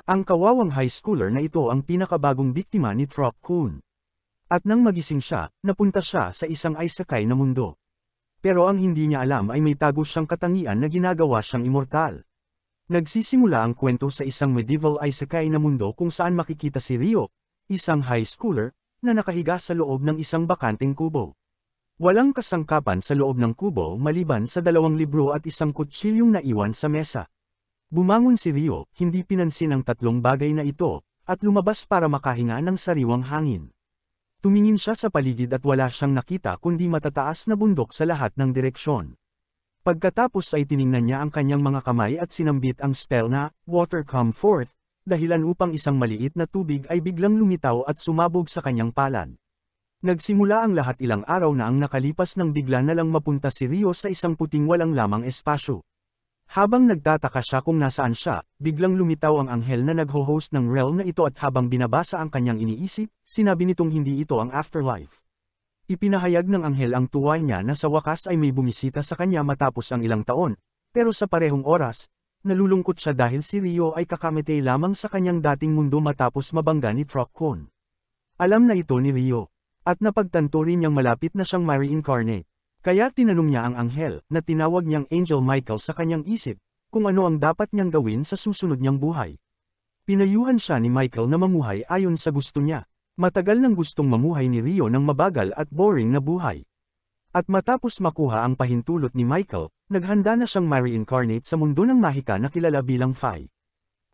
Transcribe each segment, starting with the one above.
Ang kawawang high schooler na ito ang pinakabagong biktima ni Trop Kun. At nang magising siya, napunta siya sa isang isekai na mundo. Pero ang hindi niya alam ay may tago siyang katangian na ginagawa siyang immortal. Nagsisimula ang kwento sa isang medieval isekai na mundo kung saan makikita si Ryo, isang high schooler, na nakahiga sa loob ng isang bakanteng kubo. Walang kasangkapan sa loob ng kubo maliban sa 2 libro at isang kutsilyong naiwan sa mesa. Bumangon si Ryo, hindi pinansin ang 3 bagay na ito, at lumabas para makahinga ng sariwang hangin. Tumingin siya sa paligid at wala siyang nakita kundi matataas na bundok sa lahat ng direksyon. Pagkatapos ay tiningnan niya ang kanyang mga kamay at sinambit ang spell na, Water Come Forth, dahilan upang isang maliit na tubig ay biglang lumitaw at sumabog sa kanyang palad. Nagsimula ang lahat ilang araw na ang nakalipas nang bigla na lang mapunta si Ryo sa isang puting walang lamang espasyo. Habang nagtataka siya kung nasaan siya, biglang lumitaw ang anghel na nagho-host ng realm na ito at habang binabasa ang kanyang iniisip, sinabi nitong hindi ito ang afterlife. Ipinahayag ng anghel ang tuwa niya na sa wakas ay may bumisita sa kanya matapos ang ilang taon, pero sa parehong oras, nalulungkot siya dahil si Ryo ay kakamitay lamang sa kanyang dating mundo matapos mabangga ni Trop Kun. Alam na ito ni Ryo, at napagtanto rin niyang malapit na siyang ma-reincarnate. Kaya tinanong niya ang anghel, na tinawag niyang Angel Michael sa kanyang isip, kung ano ang dapat niyang gawin sa susunod niyang buhay. Pinayuhan siya ni Michael na mamuhay ayon sa gusto niya. Matagal nang gustong mamuhay ni Ryo ng mabagal at boring na buhay. At matapos makuha ang pahintulot ni Michael, naghanda na siyang ma-reincarnate sa mundo ng mahika na kilala bilang Fae.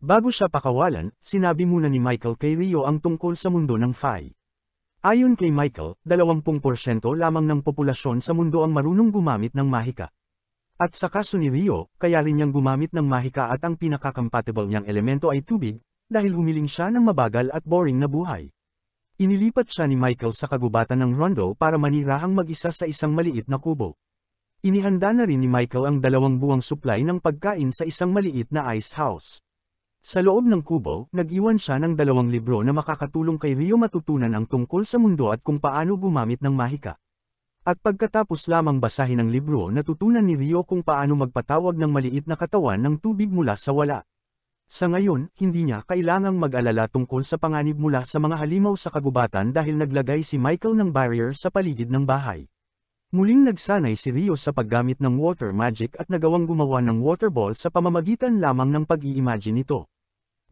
Bago siya pakawalan, sinabi muna ni Michael kay Ryo ang tungkol sa mundo ng Fae. Ayon kay Michael, 20% lamang ng populasyon sa mundo ang marunong gumamit ng mahika. At sa kaso ni Ryo, kaya rin niyang gumamit ng mahika at ang pinaka-compatible niyang elemento ay tubig, dahil humiling siya ng mabagal at boring na buhay. Inilipat siya ni Michael sa kagubatan ng Rondo para manirahang mag-isa sa isang maliit na kubo. Inihanda na rin ni Michael ang 2 buwang supply ng pagkain sa isang maliit na ice house. Sa loob ng kubo, nag-iwan siya ng 2 libro na makakatulong kay Ryo matutunan ang tungkol sa mundo at kung paano gumamit ng mahika. At pagkatapos lamang basahin ang libro natutunan ni Ryo kung paano magpatawag ng maliit na katawan ng tubig mula sa wala. Sa ngayon, hindi niya kailangang mag-alala tungkol sa panganib mula sa mga halimaw sa kagubatan dahil naglagay si Michael ng barrier sa paligid ng bahay. Muling nagsanay si Ryo sa paggamit ng water magic at nagawang gumawa ng water ball sa pamamagitan lamang ng pag-i-imagine nito.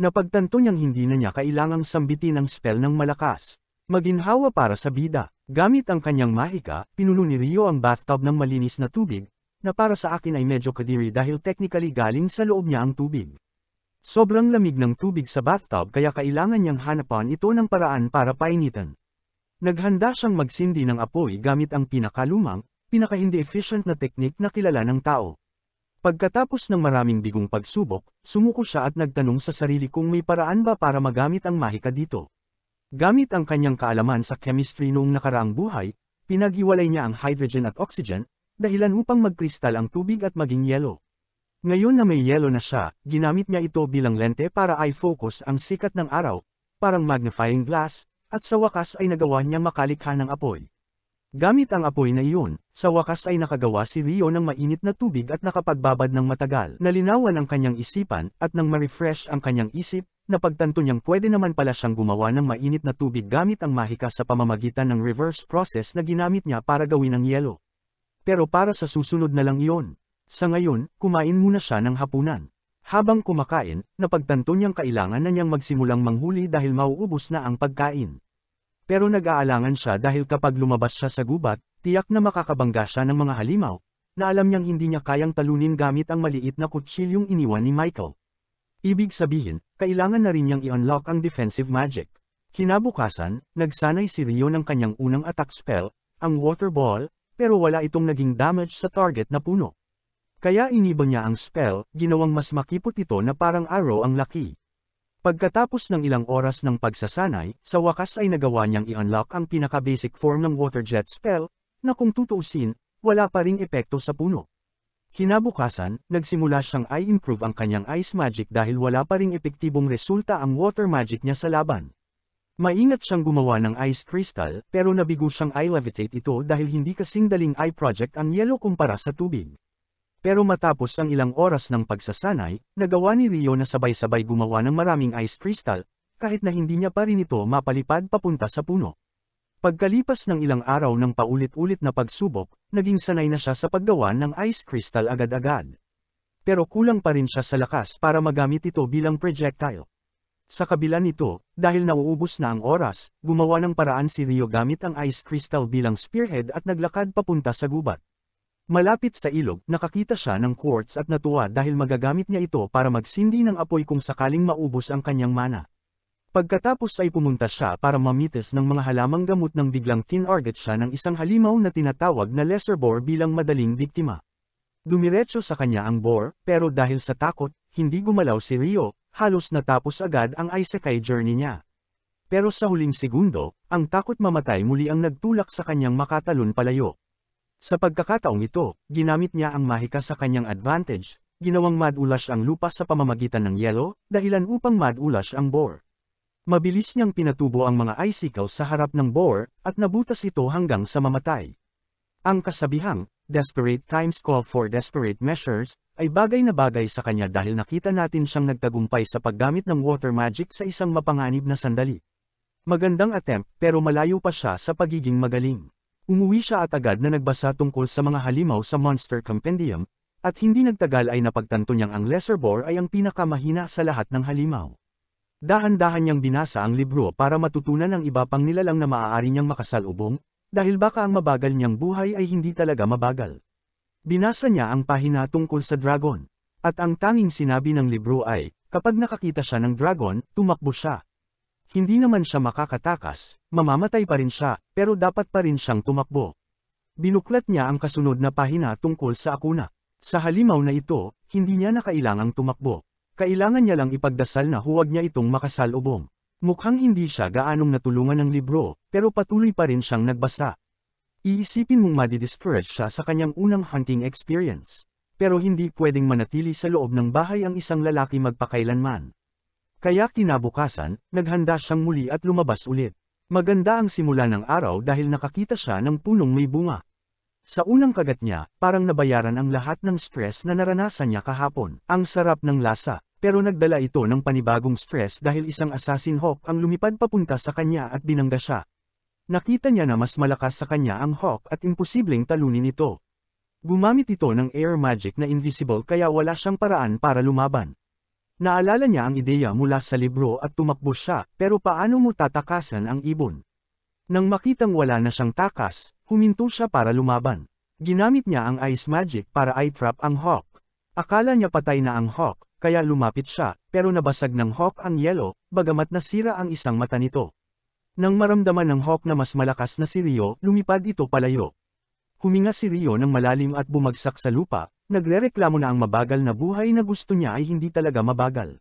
Napagtanto niyang hindi na niya kailangang sambitin ang spell ng malakas. Maginhawa para sa bida. Gamit ang kanyang mahika, pinuno ni Ryo ang bathtub ng malinis na tubig, na para sa akin ay medyo kadiri dahil technically galing sa loob niya ang tubig. Sobrang lamig ng tubig sa bathtub kaya kailangan niyang hanapan ito ng paraan para painitan. Naghanda siyang magsindi ng apoy gamit ang pinakalumang, pinaka-hindi efficient na teknik na kilala ng tao. Pagkatapos ng maraming bigong pagsubok, sumuko siya at nagtanong sa sarili kung may paraan ba para magamit ang mahika dito. Gamit ang kanyang kaalaman sa chemistry noong nakaraang buhay, pinaghiwalay niya ang hydrogen at oxygen, dahilan upang magkristal ang tubig at maging yelo. Ngayon na may yelo na siya, ginamit niya ito bilang lente para i-focus ang sikat ng araw, parang magnifying glass, at sa wakas ay nagawa niyang makalikha ng apoy. Gamit ang apoy na iyon, sa wakas ay nakagawa si Ryo ng mainit na tubig at nakapagbabad ng matagal. Nalinawan ang kanyang isipan, at nang ma-refresh ang kanyang isip, napagtanto niyang pwede naman pala siyang gumawa ng mainit na tubig gamit ang mahika sa pamamagitan ng reverse process na ginamit niya para gawin ang yelo. Pero para sa susunod na lang iyon. Sa ngayon, kumain muna siya ng hapunan. Habang kumakain, napagtanto niyang kailangan na niyang magsimulang manghuli dahil mauubos na ang pagkain. Pero nag-aalangan siya dahil kapag lumabas siya sa gubat, tiyak na makakabangga siya ng mga halimaw, na alam niyang hindi niya kayang talunin gamit ang maliit na kutsilyong iniwan ni Michael. Ibig sabihin, kailangan na rin niyang i-unlock ang defensive magic. Kinabukasan, nagsanay si Ryo ng kanyang unang attack spell, ang water ball, pero wala itong naging damage sa target na puno. Kaya iniba niya ang spell, ginawang mas makipot ito na parang arrow ang laki. Pagkatapos ng ilang oras ng pagsasanay, sa wakas ay nagawa niyang i-unlock ang pinaka-basic form ng water jet spell, na kung tutuusin, wala pa ring epekto sa puno. Kinabukasan, nagsimula siyang i-improve ang kanyang ice magic dahil wala pa ring epektibong resulta ang water magic niya sa laban. Maingat siyang gumawa ng ice crystal, pero nabigo siyang i-levitate ito dahil hindi kasing daling eye project ang yelo kumpara sa tubig. Pero matapos ang ilang oras ng pagsasanay, nagawa ni Rio na sabay-sabay gumawa ng maraming ice crystal, kahit na hindi niya pa rin ito mapalipad papunta sa puno. Pagkalipas ng ilang araw ng paulit-ulit na pagsubok, naging sanay na siya sa paggawa ng ice crystal agad-agad. Pero kulang pa rin siya sa lakas para magamit ito bilang projectile. Sa kabila nito, dahil nauubos na ang oras, gumawa ng paraan si Rio gamit ang ice crystal bilang spearhead at naglakad papunta sa gubat. Malapit sa ilog, nakakita siya ng quartz at natuwa dahil magagamit niya ito para magsindi ng apoy kung sakaling maubos ang kanyang mana. Pagkatapos ay pumunta siya para mamites ng mga halamang gamot nang biglang tinarget siya ng isang halimaw na tinatawag na lesser boar bilang madaling biktima. Dumiretso sa kanya ang boar, pero dahil sa takot, hindi gumalaw si Rio, halos natapos agad ang isekai journey niya. Pero sa huling segundo, ang takot mamatay muli ang nagtulak sa kanyang makatalon palayo. Sa pagkakataong ito, ginamit niya ang mahika sa kanyang advantage, ginawang mad-ulash ang lupa sa pamamagitan ng yelo, dahilan upang mad-ulash ang boar. Mabilis niyang pinatubo ang mga icicles sa harap ng boar, at nabutas ito hanggang sa mamatay. Ang kasabihang, desperate times call for desperate measures, ay bagay na bagay sa kanya dahil nakita natin siyang nagtagumpay sa paggamit ng water magic sa isang mapanganib na sandali. Magandang attempt pero malayo pa siya sa pagiging magaling. Umuwi siya at agad na nagbasa tungkol sa mga halimaw sa Monster Compendium, at hindi nagtagal ay napagtanto niyang ang lesser boar ay ang pinakamahina sa lahat ng halimaw. Dahan-dahan niyang binasa ang libro para matutunan ang iba pang nilalang na maaari niyang makasalubong, dahil baka ang mabagal niyang buhay ay hindi talaga mabagal. Binasa niya ang pahina tungkol sa dragon, at ang tanging sinabi ng libro ay, kapag nakakita siya ng dragon, tumakbo siya. Hindi naman siya makakatakas, mamamatay pa rin siya, pero dapat pa rin siyang tumakbo. Binuklat niya ang kasunod na pahina tungkol sa akuna. Sa halimaw na ito, hindi niya na kailangang tumakbo. Kailangan niya lang ipagdasal na huwag niya itong makasalubong. Mukhang hindi siya gaanong natulungan ng libro, pero patuloy pa rin siyang nagbasa. Iisipin mong madi-discourage siya sa kanyang unang hunting experience. Pero hindi pwedeng manatili sa loob ng bahay ang isang lalaki magpakailanman. Kaya kinabukasan, naghanda siyang muli at lumabas ulit. Maganda ang simula ng araw dahil nakakita siya ng punong may bunga. Sa unang kagat niya, parang nabayaran ang lahat ng stress na naranasan niya kahapon. Ang sarap ng lasa, pero nagdala ito ng panibagong stress dahil isang assassin hawk ang lumipad papunta sa kanya at binangga siya. Nakita niya na mas malakas sa kanya ang hawk at imposibleng talunin ito. Gumamit ito ng air magic na invisible kaya wala siyang paraan para lumaban. Naalala niya ang ideya mula sa libro at tumakbo siya, pero paano mo tatakasan ang ibon? Nang makitang wala na siyang takas, huminto siya para lumaban. Ginamit niya ang ice magic para i-trap ang hawk. Akala niya patay na ang hawk, kaya lumapit siya, pero nabasag ng hawk ang yelo, bagamat nasira ang isang mata nito. Nang maramdaman ng hawk na mas malakas na si Rio, lumipad ito palayo. Huminga si Rio ng malalim at bumagsak sa lupa. Nagrereklamo na ang mabagal na buhay na gusto niya ay hindi talaga mabagal.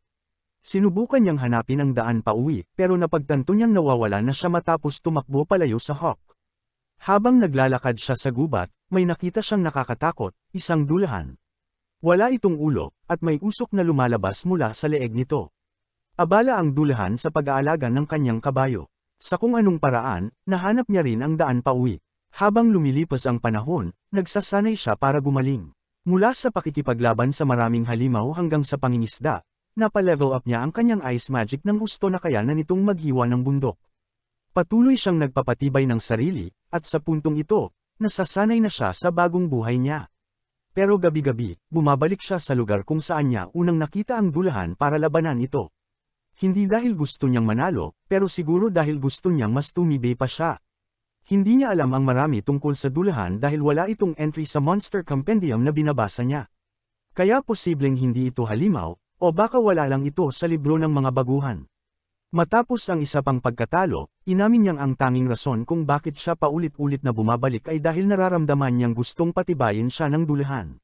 Sinubukan niyang hanapin ang daan pauwi, pero napagtanto niyang nawawala na siya matapos tumakbo palayo sa hawk. Habang naglalakad siya sa gubat, may nakita siyang nakakatakot, isang dulahan. Wala itong ulo, at may usok na lumalabas mula sa leeg nito. Abala ang dulahan sa pag-aalaga ng kanyang kabayo. Sa kung anong paraan, nahanap niya rin ang daan pauwi. Habang lumilipas ang panahon, nagsasanay siya para gumaling. Mula sa pakikipaglaban sa maraming halimaw hanggang sa pangingisda, napalevel up niya ang kanyang ice magic nang gusto na kayanan nitong maghiwa ng bundok. Patuloy siyang nagpapatibay ng sarili, at sa puntong ito, nasasanay na siya sa bagong buhay niya. Pero gabi-gabi, bumabalik siya sa lugar kung saan niya unang nakita ang dulahan para labanan ito. Hindi dahil gusto niyang manalo, pero siguro dahil gusto niyang mas tumibay pa siya. Hindi niya alam ang marami tungkol sa dulahan dahil wala itong entry sa Monster Compendium na binabasa niya. Kaya posibleng hindi ito halimaw, o baka wala lang ito sa libro ng mga baguhan. Matapos ang isa pang pagkatalo, inamin niyang ang tanging rason kung bakit siya paulit-ulit na bumabalik ay dahil nararamdaman niyang gustong patibayin siya ng dulahan.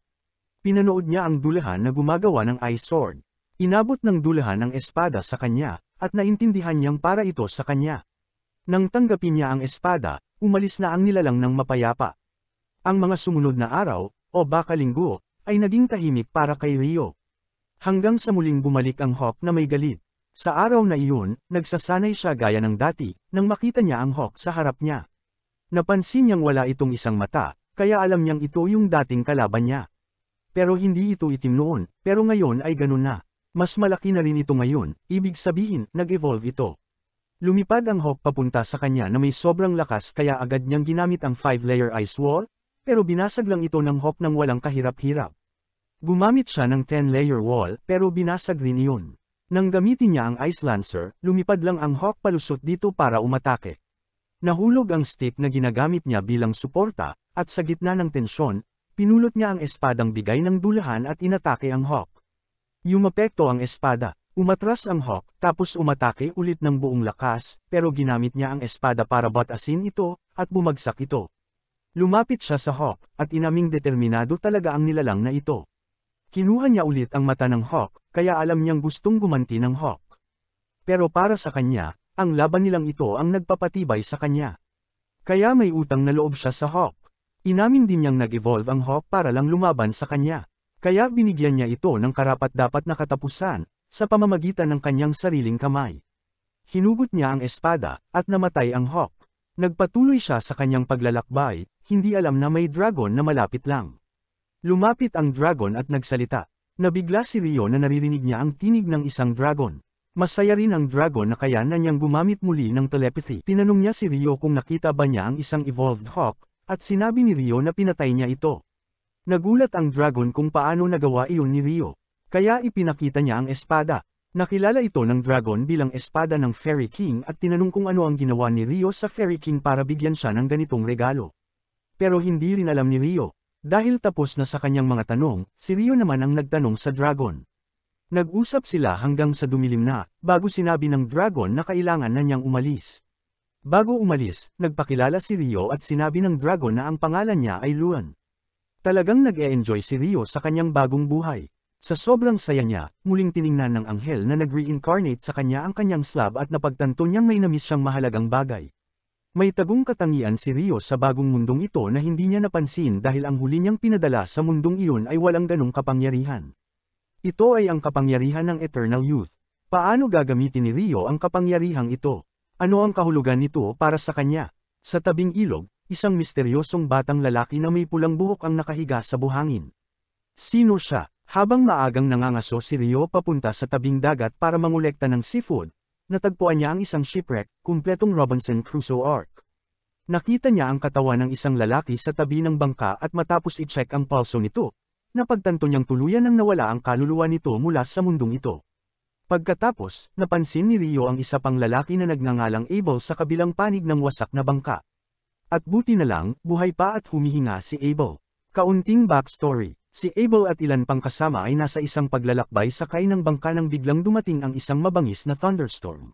Pinanood niya ang dulahan na gumagawa ng ice sword. Inabot ng dulahan ang espada sa kanya, at naintindihan niyang para ito sa kanya. Nang tanggapin niya ang espada, umalis na ang nilalang ng mapayapa. Ang mga sumunod na araw, o baka linggo, ay naging tahimik para kay Rio. Hanggang sa muling bumalik ang hawk na may galit. Sa araw na iyon, nagsasanay siya gaya ng dati, nang makita niya ang hawk sa harap niya. Napansin niyang wala itong isang mata, kaya alam niyang ito yung dating kalaban niya. Pero hindi ito itim noon, pero ngayon ay ganun na. Mas malaki na rin ito ngayon, ibig sabihin, nag-evolve ito. Lumipad ang Hawk papunta sa kanya na may sobrang lakas kaya agad niyang ginamit ang 5-layer ice wall, pero binasag lang ito ng Hawk nang walang kahirap-hirap. Gumamit siya ng 10-layer wall, pero binasag rin iyon. Nang gamitin niya ang Ice Lancer, lumipad lang ang Hawk palusot dito para umatake. Nahulog ang stick na ginagamit niya bilang suporta, at sa gitna ng tensyon, pinulot niya ang espadang bigay ng dulahan at inatake ang Hawk. Yumapekto ang espada. Umatras ang Hawk, tapos umatake ulit ng buong lakas, pero ginamit niya ang espada para batasin ito, at bumagsak ito. Lumapit siya sa Hawk, at inaming determinado talaga ang nilalang na ito. Kinuha niya ulit ang mata ng Hawk, kaya alam niyang gustong gumanti ng Hawk. Pero para sa kanya, ang laban nilang ito ang nagpapatibay sa kanya. Kaya may utang na loob siya sa Hawk. Inamin din niyang nag-evolve ang Hawk para lang lumaban sa kanya. Kaya binigyan niya ito ng karapat-dapat na katapusan, sa pamamagitan ng kanyang sariling kamay. Hinugot niya ang espada, at namatay ang Hawk. Nagpatuloy siya sa kanyang paglalakbay, hindi alam na may dragon na malapit lang. Lumapit ang dragon at nagsalita. Nabigla si Rio na naririnig niya ang tinig ng isang dragon. Masaya rin ang dragon na kaya na niyang gumamit muli ng telepathy. Tinanong niya si Rio kung nakita ba niya ang isang evolved Hawk, at sinabi ni Rio na pinatay niya ito. Nagulat ang dragon kung paano nagawa iyon ni Rio. Kaya ipinakita niya ang espada. Nakilala ito ng dragon bilang espada ng Fairy King at tinanong kung ano ang ginawa ni Rio sa Fairy King para bigyan siya ng ganitong regalo. Pero hindi rin alam ni Rio. Dahil tapos na sa kanyang mga tanong, si Rio naman ang nagtanong sa dragon. Nag-usap sila hanggang sa dumilim na, bago sinabi ng dragon na kailangan na niyang umalis. Bago umalis, nagpakilala si Rio at sinabi ng dragon na ang pangalan niya ay Luan. Talagang nag-e-enjoy si Rio sa kanyang bagong buhay. Sa sobrang saya niya, muling tiningnan ng anghel na nag-reincarnate sa kanya ang kanyang slab at napagtanto niyang may namis siyang mahalagang bagay. May tagong katangian si Rio sa bagong mundong ito na hindi niya napansin dahil ang huli niyang pinadala sa mundong iyon ay walang ganong kapangyarihan. Ito ay ang kapangyarihan ng Eternal Youth. Paano gagamitin ni Rio ang kapangyarihang ito? Ano ang kahulugan nito para sa kanya? Sa tabing ilog, isang misteryosong batang lalaki na may pulang buhok ang nakahiga sa buhangin. Sino siya? Habang maagang nangangaso si Rio papunta sa tabing dagat para mangolekta ng seafood, natagpuan niya ang isang shipwreck, kumpletong Robinson Crusoe ark. Nakita niya ang katawan ng isang lalaki sa tabi ng bangka at matapos i-check ang pulso nito, napagtanto niyang tuluyan nang nawala ang kaluluwa nito mula sa mundong ito. Pagkatapos, napansin ni Rio ang isa pang lalaki na nagngangalang Abel sa kabilang panig ng wasak na bangka. At buti na lang, buhay pa at humihinga si Abel. Kaunting backstory. Si Abel at ilan pang kasama ay nasa isang paglalakbay sakay ng bangka nang biglang dumating ang isang mabangis na thunderstorm.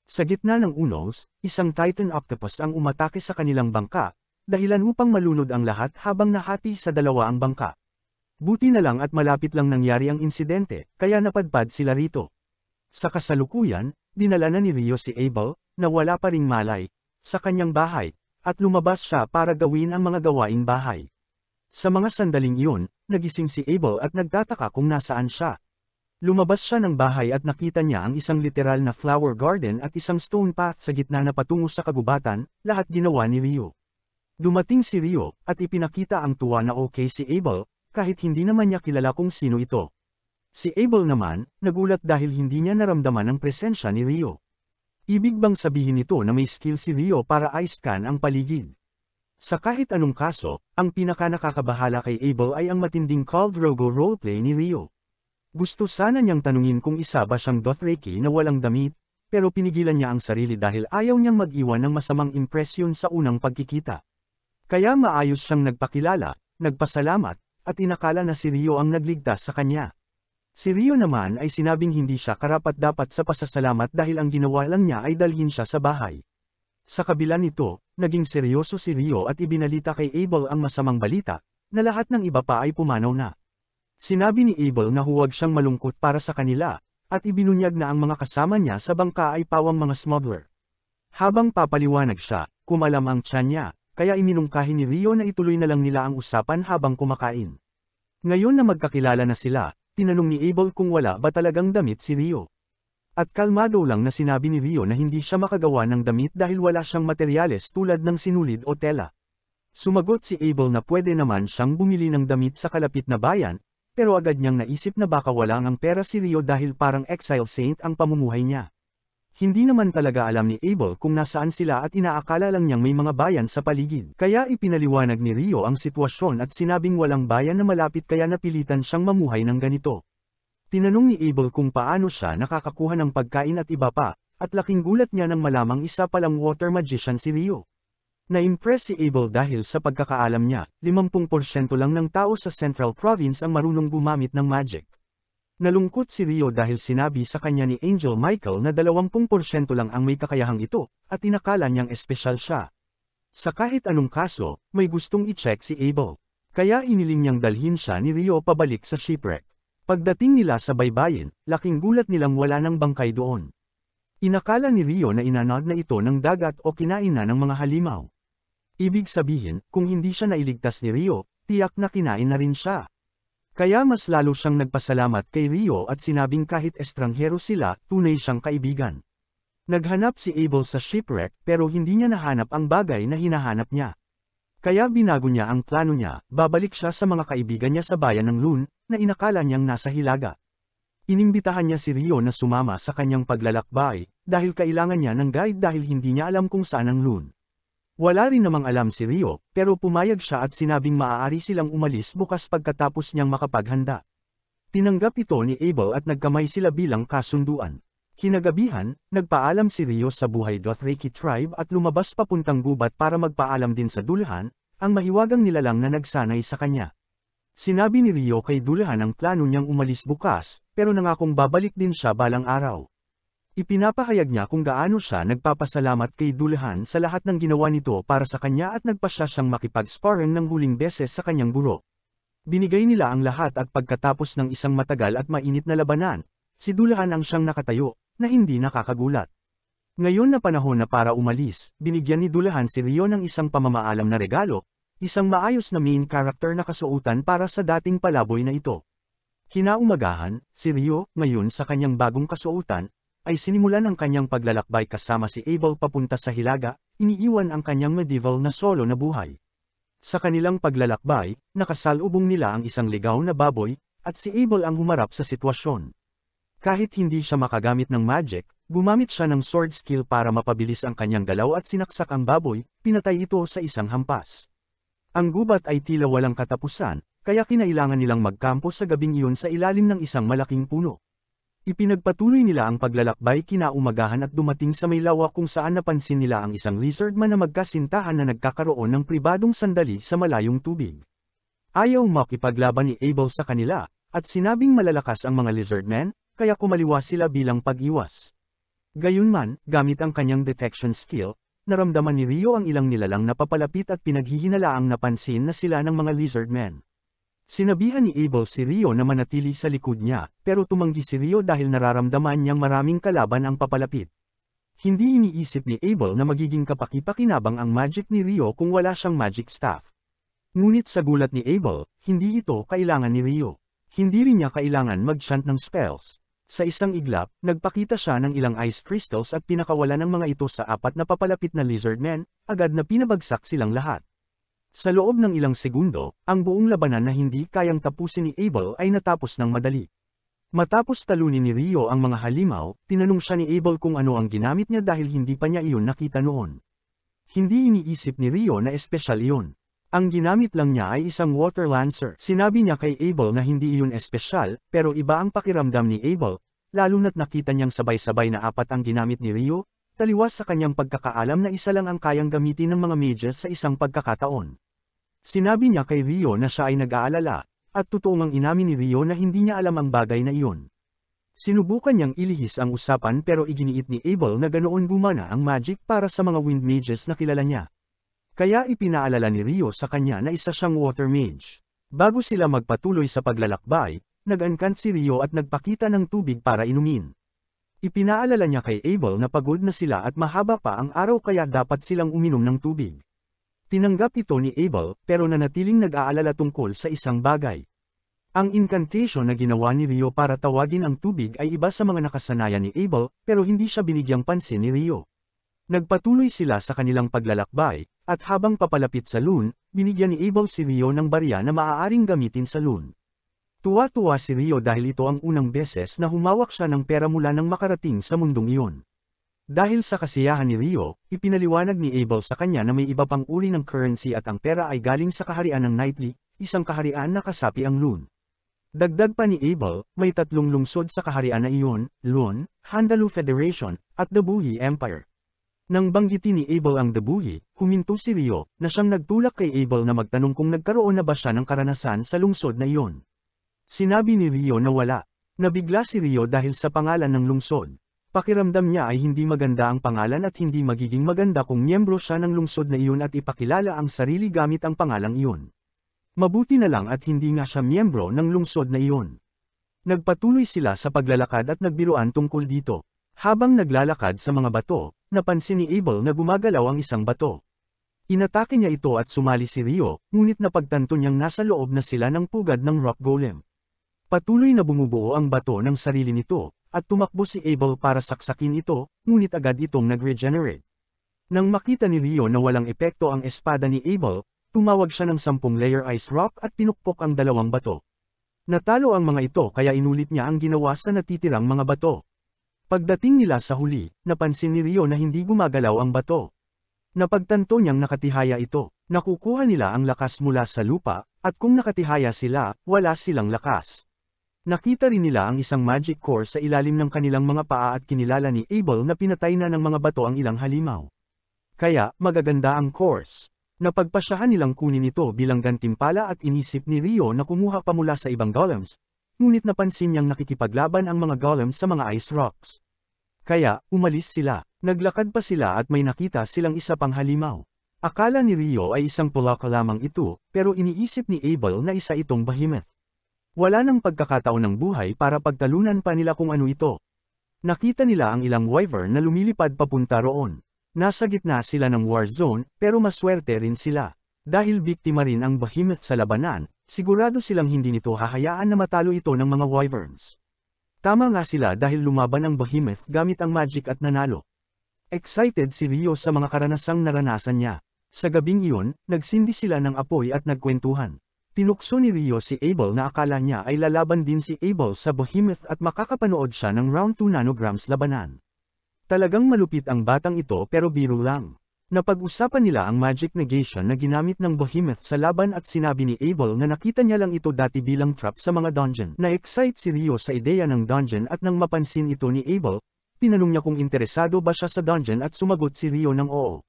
Sa gitna ng unos, isang Titan octopus ang umatake sa kanilang bangka, dahilan upang malunod ang lahat habang nahati sa dalawa ang bangka. Buti na lang at malapit lang nangyari ang insidente, kaya napadpad sila rito. Sa kasalukuyan, dinala na ni Rio si Abel, na wala pa ring malay, sa kanyang bahay, at lumabas siya para gawin ang mga gawaing bahay. Sa mga sandaling iyon, nagising si Abel at nagtataka kung nasaan siya. Lumabas siya ng bahay at nakita niya ang isang literal na flower garden at isang stone path sa gitna na patungo sa kagubatan, lahat ginawa ni Rio. Dumating si Rio, at ipinakita ang tuwa na okay si Abel, kahit hindi naman niya kilala kung sino ito. Si Abel naman, nagulat dahil hindi niya naramdaman ang presensya ni Rio. Ibig bang sabihin nito na may skill si Rio para i-scan ang paligid? Sa kahit anong kaso, ang pinaka-nakakabahala kay Abel ay ang matinding Khal Drogo roleplay ni Rio. Gusto sana niyang tanungin kung isa ba siyang Dothraki na walang damit, pero pinigilan niya ang sarili dahil ayaw niyang mag-iwan ng masamang impresyon sa unang pagkikita. Kaya maayos siyang nagpakilala, nagpasalamat, at inakala na si Rio ang nagligtas sa kanya. Si Rio naman ay sinabing hindi siya karapat-dapat sa pasasalamat dahil ang ginawa lang niya ay dalhin siya sa bahay. Sa kabila nito, naging seryoso si Rio at ibinalita kay Abel ang masamang balita, na lahat ng iba pa ay pumanaw na. Sinabi ni Abel na huwag siyang malungkot para sa kanila, at ibinunyag na ang mga kasama niya sa bangka ay pawang mga smuggler. Habang papaliwanag siya, kumalam ang tiyan niya, kaya iminungkahi ni Rio na ituloy na lang nila ang usapan habang kumakain. Ngayon na magkakilala na sila, tinanong ni Abel kung wala ba talagang damit si Rio. At kalmado lang na sinabi ni Rio na hindi siya makagawa ng damit dahil wala siyang materyales tulad ng sinulid o tela. Sumagot si Abel na pwede naman siyang bumili ng damit sa kalapit na bayan, pero agad niyang naisip na baka wala ngang pera si Rio dahil parang exile saint ang pamumuhay niya. Hindi naman talaga alam ni Abel kung nasaan sila at inaakala lang niyang may mga bayan sa paligid. Kaya ipinaliwanag ni Rio ang sitwasyon at sinabing walang bayan na malapit kaya napilitan siyang mamuhay ng ganito. Tinanong ni Abel kung paano siya nakakakuha ng pagkain at iba pa, at laking gulat niya nang malamang isa palang water magician si Rio. Na-impress si Abel dahil sa pagkakaalam niya, 50% lang ng tao sa Central Province ang marunong gumamit ng magic. Nalungkot si Rio dahil sinabi sa kanya ni Angel Michael na 20% lang ang may kakayahang ito, at inakala niyang espesyal siya. Sa kahit anong kaso, may gustong i-check si Abel. Kaya iniling niyang dalhin siya ni Rio pabalik sa shipwreck. Pagdating nila sa baybayin, laking gulat nilang wala ng bangkay doon. Inakala ni Rio na inanod na ito ng dagat o kinain na ng mga halimaw. Ibig sabihin, kung hindi siya nailigtas ni Rio, tiyak na kinain na rin siya. Kaya mas lalo siyang nagpasalamat kay Rio at sinabing kahit estranghero sila, tunay siyang kaibigan. Naghanap si Abel sa shipwreck pero hindi niya nahanap ang bagay na hinahanap niya. Kaya binago niya ang plano niya, babalik siya sa mga kaibigan niya sa bayan ng Loon, na inakala niyang nasa Hilaga. Inimbitahan niya si Rio na sumama sa kanyang paglalakbay, dahil kailangan niya ng guide dahil hindi niya alam kung saan ang Loon. Wala rin namang alam si Rio, pero pumayag siya at sinabing maaari silang umalis bukas pagkatapos niyang makapaghanda. Tinanggap ito ni Abel at nagkamay sila bilang kasunduan. Kinagabihan, nagpaalam si Rio sa buhay Dothraki tribe at lumabas papuntang gubat para magpaalam din sa Dullahan, ang mahiwagang nilalang na nagsanay sa kanya. Sinabi ni Rio kay Dullahan ang plano niyang umalis bukas, pero nangakong babalik din siya balang araw. Ipinapahayag niya kung gaano siya nagpapasalamat kay Dullahan sa lahat ng ginawa nito para sa kanya at nagpasya siyang makipag-sparring ng huling beses sa kanyang guro. Binigay nila ang lahat at pagkatapos ng isang matagal at mainit na labanan, si Dullahan ang siyang nakatayo, na hindi nakakagulat. Ngayon na panahon na para umalis, binigyan ni Dullahan si Rio ng isang pamamaalam na regalo, isang maayos na main character na kasuotan para sa dating palaboy na ito. Kinaumagahan, si Rio, ngayon sa kanyang bagong kasuotan, ay sinimulan ang kanyang paglalakbay kasama si Abel papunta sa Hilaga, iniiwan ang kanyang medieval na solo na buhay. Sa kanilang paglalakbay, nakasalubong nila ang isang ligaw na baboy, at si Abel ang humarap sa sitwasyon. Kahit hindi siya makagamit ng magic, gumamit siya ng sword skill para mapabilis ang kanyang galaw at sinaksak ang baboy, pinatay ito sa isang hampas. Ang gubat ay tila walang katapusan, kaya kinailangan nilang magkampo sa gabing iyon sa ilalim ng isang malaking puno. Ipinagpatuloy nila ang paglalakbay kinaumagahan at dumating sa may lawa kung saan napansin nila ang isang lizardman na magkasintahan na nagkakaroon ng pribadong sandali sa malayong tubig. Ayaw makipaglaban ni Abel sa kanila, at sinabing malalakas ang mga lizardmen, kaya kumaliwa sila bilang pag-iwas. Gayunman, gamit ang kanyang detection skill, naramdaman ni Rio ang ilang nilalang na papalapit at pinaghihinalaang napansin na sila ng mga lizardmen. Sinabihan ni Abel si Rio na manatili sa likod niya, pero tumanggi si Rio dahil nararamdaman niyang maraming kalaban ang papalapit. Hindi iniisip ni Abel na magiging kapaki-pakinabang ang magic ni Rio kung wala siyang magic staff. Ngunit sa gulat ni Abel, hindi ito kailangan ni Rio. Hindi rin niya kailangan mag-chant ng spells. Sa isang iglap, nagpakita siya ng ilang ice crystals at pinakawalan ng mga ito sa apat na papalapit na lizardmen, agad na pinabagsak silang lahat. Sa loob ng ilang segundo, ang buong labanan na hindi kayang tapusin ni Abel ay natapos ng madali. Matapos talunin ni Rio ang mga halimaw, tinanong siya ni Abel kung ano ang ginamit niya dahil hindi pa niya iyon nakita noon. Hindi iniisip ni Rio na espesyal iyon. Ang ginamit lang niya ay isang water lancer. Sinabi niya kay Abel na hindi iyon espesyal, pero iba ang pakiramdam ni Abel, lalo na't nakita niyang sabay-sabay na apat ang ginamit ni Rio, taliwas sa kanyang pagkakaalam na isa lang ang kayang gamitin ng mga mages sa isang pagkakataon. Sinabi niya kay Rio na siya ay nag-aalala, at totoong ang inamin ni Rio na hindi niya alam ang bagay na iyon. Sinubukan niyang ilihis ang usapan pero iginiit ni Abel na ganoon gumana ang magic para sa mga wind mages na kilala niya. Kaya ipinaalala ni Rio sa kanya na isa siyang water mage. Bago sila magpatuloy sa paglalakbay, nag-angkant si Rio at nagpakita ng tubig para inumin. Ipinaalala niya kay Abel na pagod na sila at mahaba pa ang araw kaya dapat silang uminom ng tubig. Tinanggap ito ni Abel, pero nanatiling nag-aalala tungkol sa isang bagay. Ang incantation na ginawa ni Rio para tawagin ang tubig ay iba sa mga nakasanayan ni Abel, pero hindi siya binigyang pansin ni Rio. Nagpatuloy sila sa kanilang paglalakbay, at habang papalapit sa Loon, binigyan ni Abel si Rio ng barya na maaaring gamitin sa Loon. Tuwa-tuwa si Rio dahil ito ang unang beses na humawak siya ng pera mula nang makarating sa mundong iyon. Dahil sa kasiyahan ni Rio, ipinaliwanag ni Abel sa kanya na may iba pang uri ng currency at ang pera ay galing sa kaharian ng Nightly, isang kaharian na kasapi ang Loon. Dagdag pa ni Abel, may 3 lungsod sa kaharian na iyon, Loon, Handalu Federation, at Dabuhi Empire. Nang banggitin ni Abel ang Dabuhi, huminto si Rio, na siyang nagtulak kay Abel na magtanong kung nagkaroon na ba siya ng karanasan sa lungsod na iyon. Sinabi ni Rio na wala. Nabigla si Rio dahil sa pangalan ng lungsod. Pakiramdam niya ay hindi maganda ang pangalan at hindi magiging maganda kung miyembro siya ng lungsod na iyon at ipakilala ang sarili gamit ang pangalang iyon. Mabuti na lang at hindi nga siya miyembro ng lungsod na iyon. Nagpatuloy sila sa paglalakad at nagbiruan tungkol dito. Habang naglalakad sa mga bato, napansin ni Abel na gumagalaw ang isang bato. Inatake niya ito at sumali si Rio, ngunit napagtanto niyang nasa loob na sila ng pugad ng rock golem. Patuloy na bumubuo ang bato ng sarili nito, at tumakbo si Abel para saksakin ito, ngunit agad itong nag-regenerate. Nang makita ni Rio na walang epekto ang espada ni Abel, tumawag siya ng 10 layer ice rock at pinukpok ang 2 bato. Natalo ang mga ito kaya inulit niya ang ginawa sa natitirang mga bato. Pagdating nila sa huli, napansin ni Rio na hindi gumagalaw ang bato. Napagtanto niyang nakatihaya ito, nakukuha nila ang lakas mula sa lupa, at kung nakatihaya sila, wala silang lakas. Nakita rin nila ang isang magic core sa ilalim ng kanilang mga paa at kinilala ni Abel na pinatay na ng mga bato ang ilang halimaw. Kaya, magaganda ang course. Napagpasyahan nilang kunin ito bilang gantimpala at inisip ni Rio na kumuha pa mula sa ibang golems, ngunit napansin niyang nakikipaglaban ang mga golems sa mga ice rocks. Kaya, umalis sila. Naglakad pa sila at may nakita silang isa pang halimaw. Akala ni Rio ay isang pulaka lamang ito, pero iniisip ni Abel na isa itong behemoth. Wala nang pagkakataon ng buhay para pagtalunan pa nila kung ano ito. Nakita nila ang ilang wyvern na lumilipad papunta roon. Nasa gitna sila ng war zone, pero maswerte rin sila. Dahil biktima rin ang behemoth sa labanan, sigurado silang hindi nito hahayaan na matalo ito ng mga wyverns. Tama nga sila dahil lumaban ang behemoth gamit ang magic at nanalo. Excited si Rio sa mga karanasang naranasan niya. Sa gabing iyon, nagsindi sila ng apoy at nagkwentuhan. Tinukso ni Rio si Abel na akala niya ay lalaban din si Abel sa behemoth at makakapanood siya ng round 2 nanograms labanan. Talagang malupit ang batang ito pero biro lang. Napag-usapan nila ang magic negation na ginamit ng behemoth sa laban at sinabi ni Abel na nakita niya lang ito dati bilang trap sa mga dungeon. Na-excite si Rio sa ideya ng dungeon at nang mapansin ito ni Abel, tinanong niya kung interesado ba siya sa dungeon at sumagot si Rio ng oo.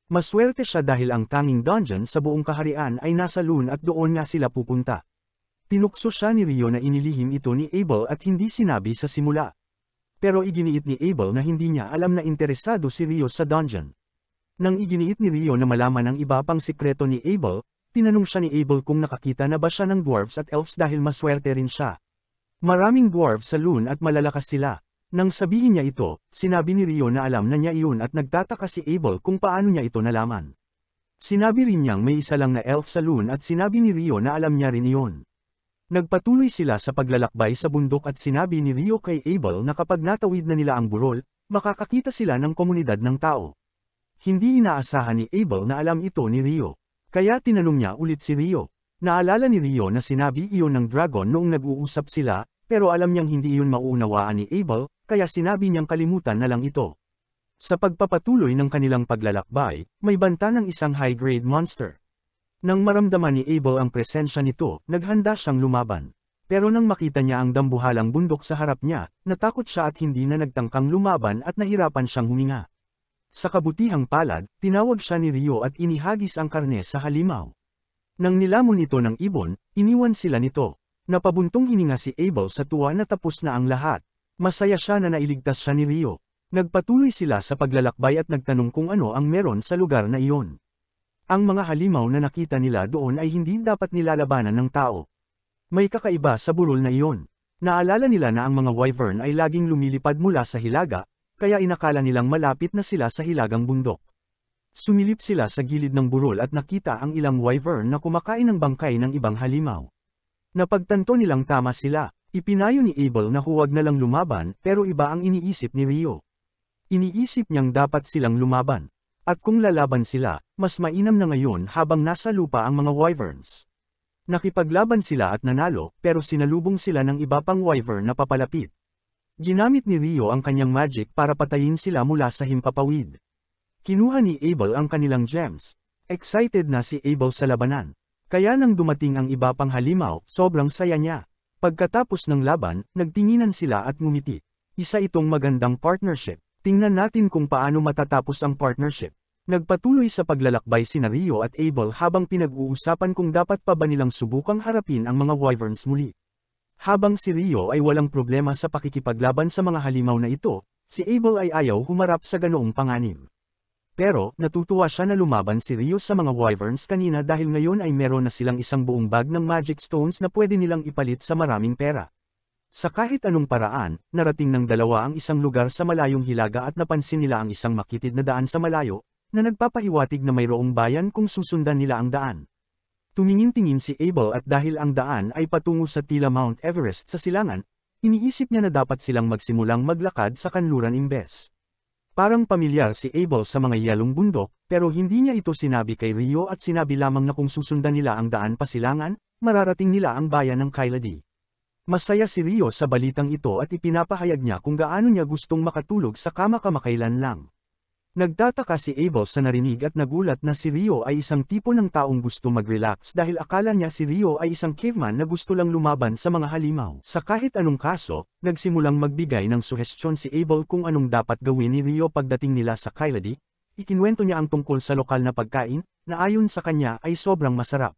Maswerte siya dahil ang tanging dungeon sa buong kaharian ay nasa Loon at doon nga sila pupunta. Tinukso siya ni Rio na inilihim ito ni Abel at hindi sinabi sa simula. Pero iginiit ni Abel na hindi niya alam na interesado si Rio sa dungeon. Nang iginiit ni Rio na malaman ang iba pang sikreto ni Abel, tinanong siya ni Abel kung nakakita na ba siya ng dwarves at elves dahil maswerte rin siya. Maraming dwarves sa Loon at malalakas sila. Nang sabihin niya ito, sinabi ni Rio na alam na niya iyon at nagtataka si Abel kung paano niya ito nalaman. Sinabi rin niyang may isa lang na elf sa Loon at sinabi ni Rio na alam niya rin iyon. Nagpatuloy sila sa paglalakbay sa bundok at sinabi ni Rio kay Abel na kapag natawid na nila ang burol, makakakita sila ng komunidad ng tao. Hindi inaasahan ni Abel na alam ito ni Rio. Kaya tinanong niya ulit si Rio. Naalala ni Rio na sinabi iyon ng dragon noong nag-uusap sila, pero alam niyang hindi iyon mauunawaan ni Abel, kaya sinabi niyang kalimutan na lang ito. Sa pagpapatuloy ng kanilang paglalakbay, may banta ng isang high-grade monster. Nang maramdaman ni Abel ang presensya nito, naghanda siyang lumaban. Pero nang makita niya ang dambuhalang bundok sa harap niya, natakot siya at hindi na nagtangkang lumaban at nahirapan siyang huminga. Sa kabutihang palad, tinawag siya ni Rio at inihagis ang karne sa halimaw. Nang nilamon ito ng ibon, iniwan sila nito. Napabuntong hininga si Abel sa tuwa na tapos na ang lahat. Masaya siya na nailigtas siya ni Rio. Nagpatuloy sila sa paglalakbay at nagtanong kung ano ang meron sa lugar na iyon. Ang mga halimaw na nakita nila doon ay hindi dapat nilalabanan ng tao. May kakaiba sa burol na iyon. Naalala nila na ang mga wyvern ay laging lumilipad mula sa hilaga, kaya inakala nilang malapit na sila sa hilagang bundok. Sumilip sila sa gilid ng burol at nakita ang ilang wyvern na kumakain ng bangkay ng ibang halimaw. Napagtanto nilang tama sila. Ipinayo ni Abel na huwag na lang lumaban pero iba ang iniisip ni Rio. Iniisip niyang dapat silang lumaban. At kung lalaban sila, mas mainam na ngayon habang nasa lupa ang mga wyverns. Nakipaglaban sila at nanalo, pero sinalubong sila ng iba pang wyvern na papalapit. Ginamit ni Rio ang kanyang magic para patayin sila mula sa himpapawid. Kinuha ni Abel ang kanilang gems. Excited na si Abel sa labanan. Kaya nang dumating ang iba pang halimaw, sobrang saya niya. Pagkatapos ng laban, nagtinginan sila at ngumiti. Isa itong magandang partnership. Tingnan natin kung paano matatapos ang partnership. Nagpatuloy sa paglalakbay sina Rio at Abel habang pinag-uusapan kung dapat pa ba nilang subukang harapin ang mga wyverns muli. Habang si Rio ay walang problema sa pakikipaglaban sa mga halimaw na ito, si Abel ay ayaw humarap sa ganoong panganib. Pero, natutuwa siya na lumaban si Rio sa mga wyverns kanina dahil ngayon ay meron na silang isang buong bag ng magic stones na pwede nilang ipalit sa maraming pera. Sa kahit anong paraan, narating ng dalawa ang isang lugar sa malayong hilaga at napansin nila ang isang makitid na daan sa malayo, na nagpapahiwatig na mayroong bayan kung susundan nila ang daan. Tumingin-tingin si Abel at dahil ang daan ay patungo sa tila Mount Everest sa silangan, iniisip niya na dapat silang magsimulang maglakad sa kanluran imbes. Parang pamilyar si Abel sa mga yalong bundok, pero hindi niya ito sinabi kay Rio at sinabi lamang na kung susundan nila ang daan pasilangan, mararating nila ang bayan ng Kailadi. Masaya si Rio sa balitang ito at ipinapahayag niya kung gaano niya gustong makatulog sa kama kamakailan lang. Nagtataka si Abel sa narinig at nagulat na si Rio ay isang tipo ng taong gusto mag-relax dahil akala niya si Rio ay isang caveman na gusto lang lumaban sa mga halimaw. Sa kahit anong kaso, nagsimulang magbigay ng suhestyon si Abel kung anong dapat gawin ni Rio pagdating nila sa Kailadi. Ikinwento niya ang tungkol sa lokal na pagkain, na ayon sa kanya ay sobrang masarap.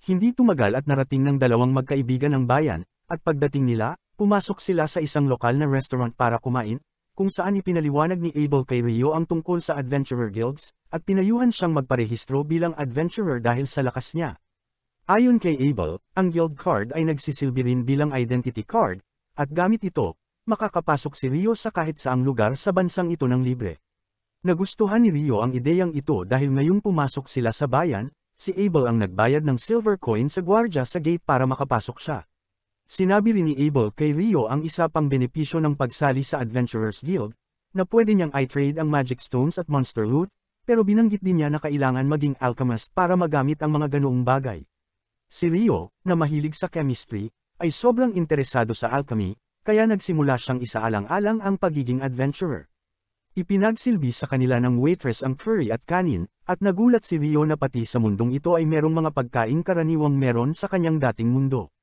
Hindi tumagal at narating ng dalawang magkaibigan ang bayan, at pagdating nila, pumasok sila sa isang lokal na restaurant para kumain, kung saan ipinaliwanag ni Abel kay Rio ang tungkol sa Adventurer Guilds, at pinayuhan siyang magparehistro bilang adventurer dahil sa lakas niya. Ayon kay Abel, ang guild card ay nagsisilbi rin bilang identity card, at gamit ito, makakapasok si Rio sa kahit saang lugar sa bansang ito ng libre. Nagustuhan ni Rio ang ideyang ito dahil ngayong pumasok sila sa bayan, si Abel ang nagbayad ng silver coin sa gwardya sa gate para makapasok siya. Sinabi rin ni Abel kay Rio ang isa pang benepisyo ng pagsali sa Adventurers Guild, na pwede niyang i-trade ang magic stones at monster loot, pero binanggit din niya na kailangan maging alchemist para magamit ang mga ganoong bagay. Si Rio, na mahilig sa chemistry, ay sobrang interesado sa alchemy, kaya nagsimula siyang isaalang-alang ang pagiging adventurer. Ipinagsilbi sa kanila ng waitress ang curry at kanin, at nagulat si Rio na pati sa mundong ito ay merong mga pagkaing karaniwang meron sa kanyang dating mundo.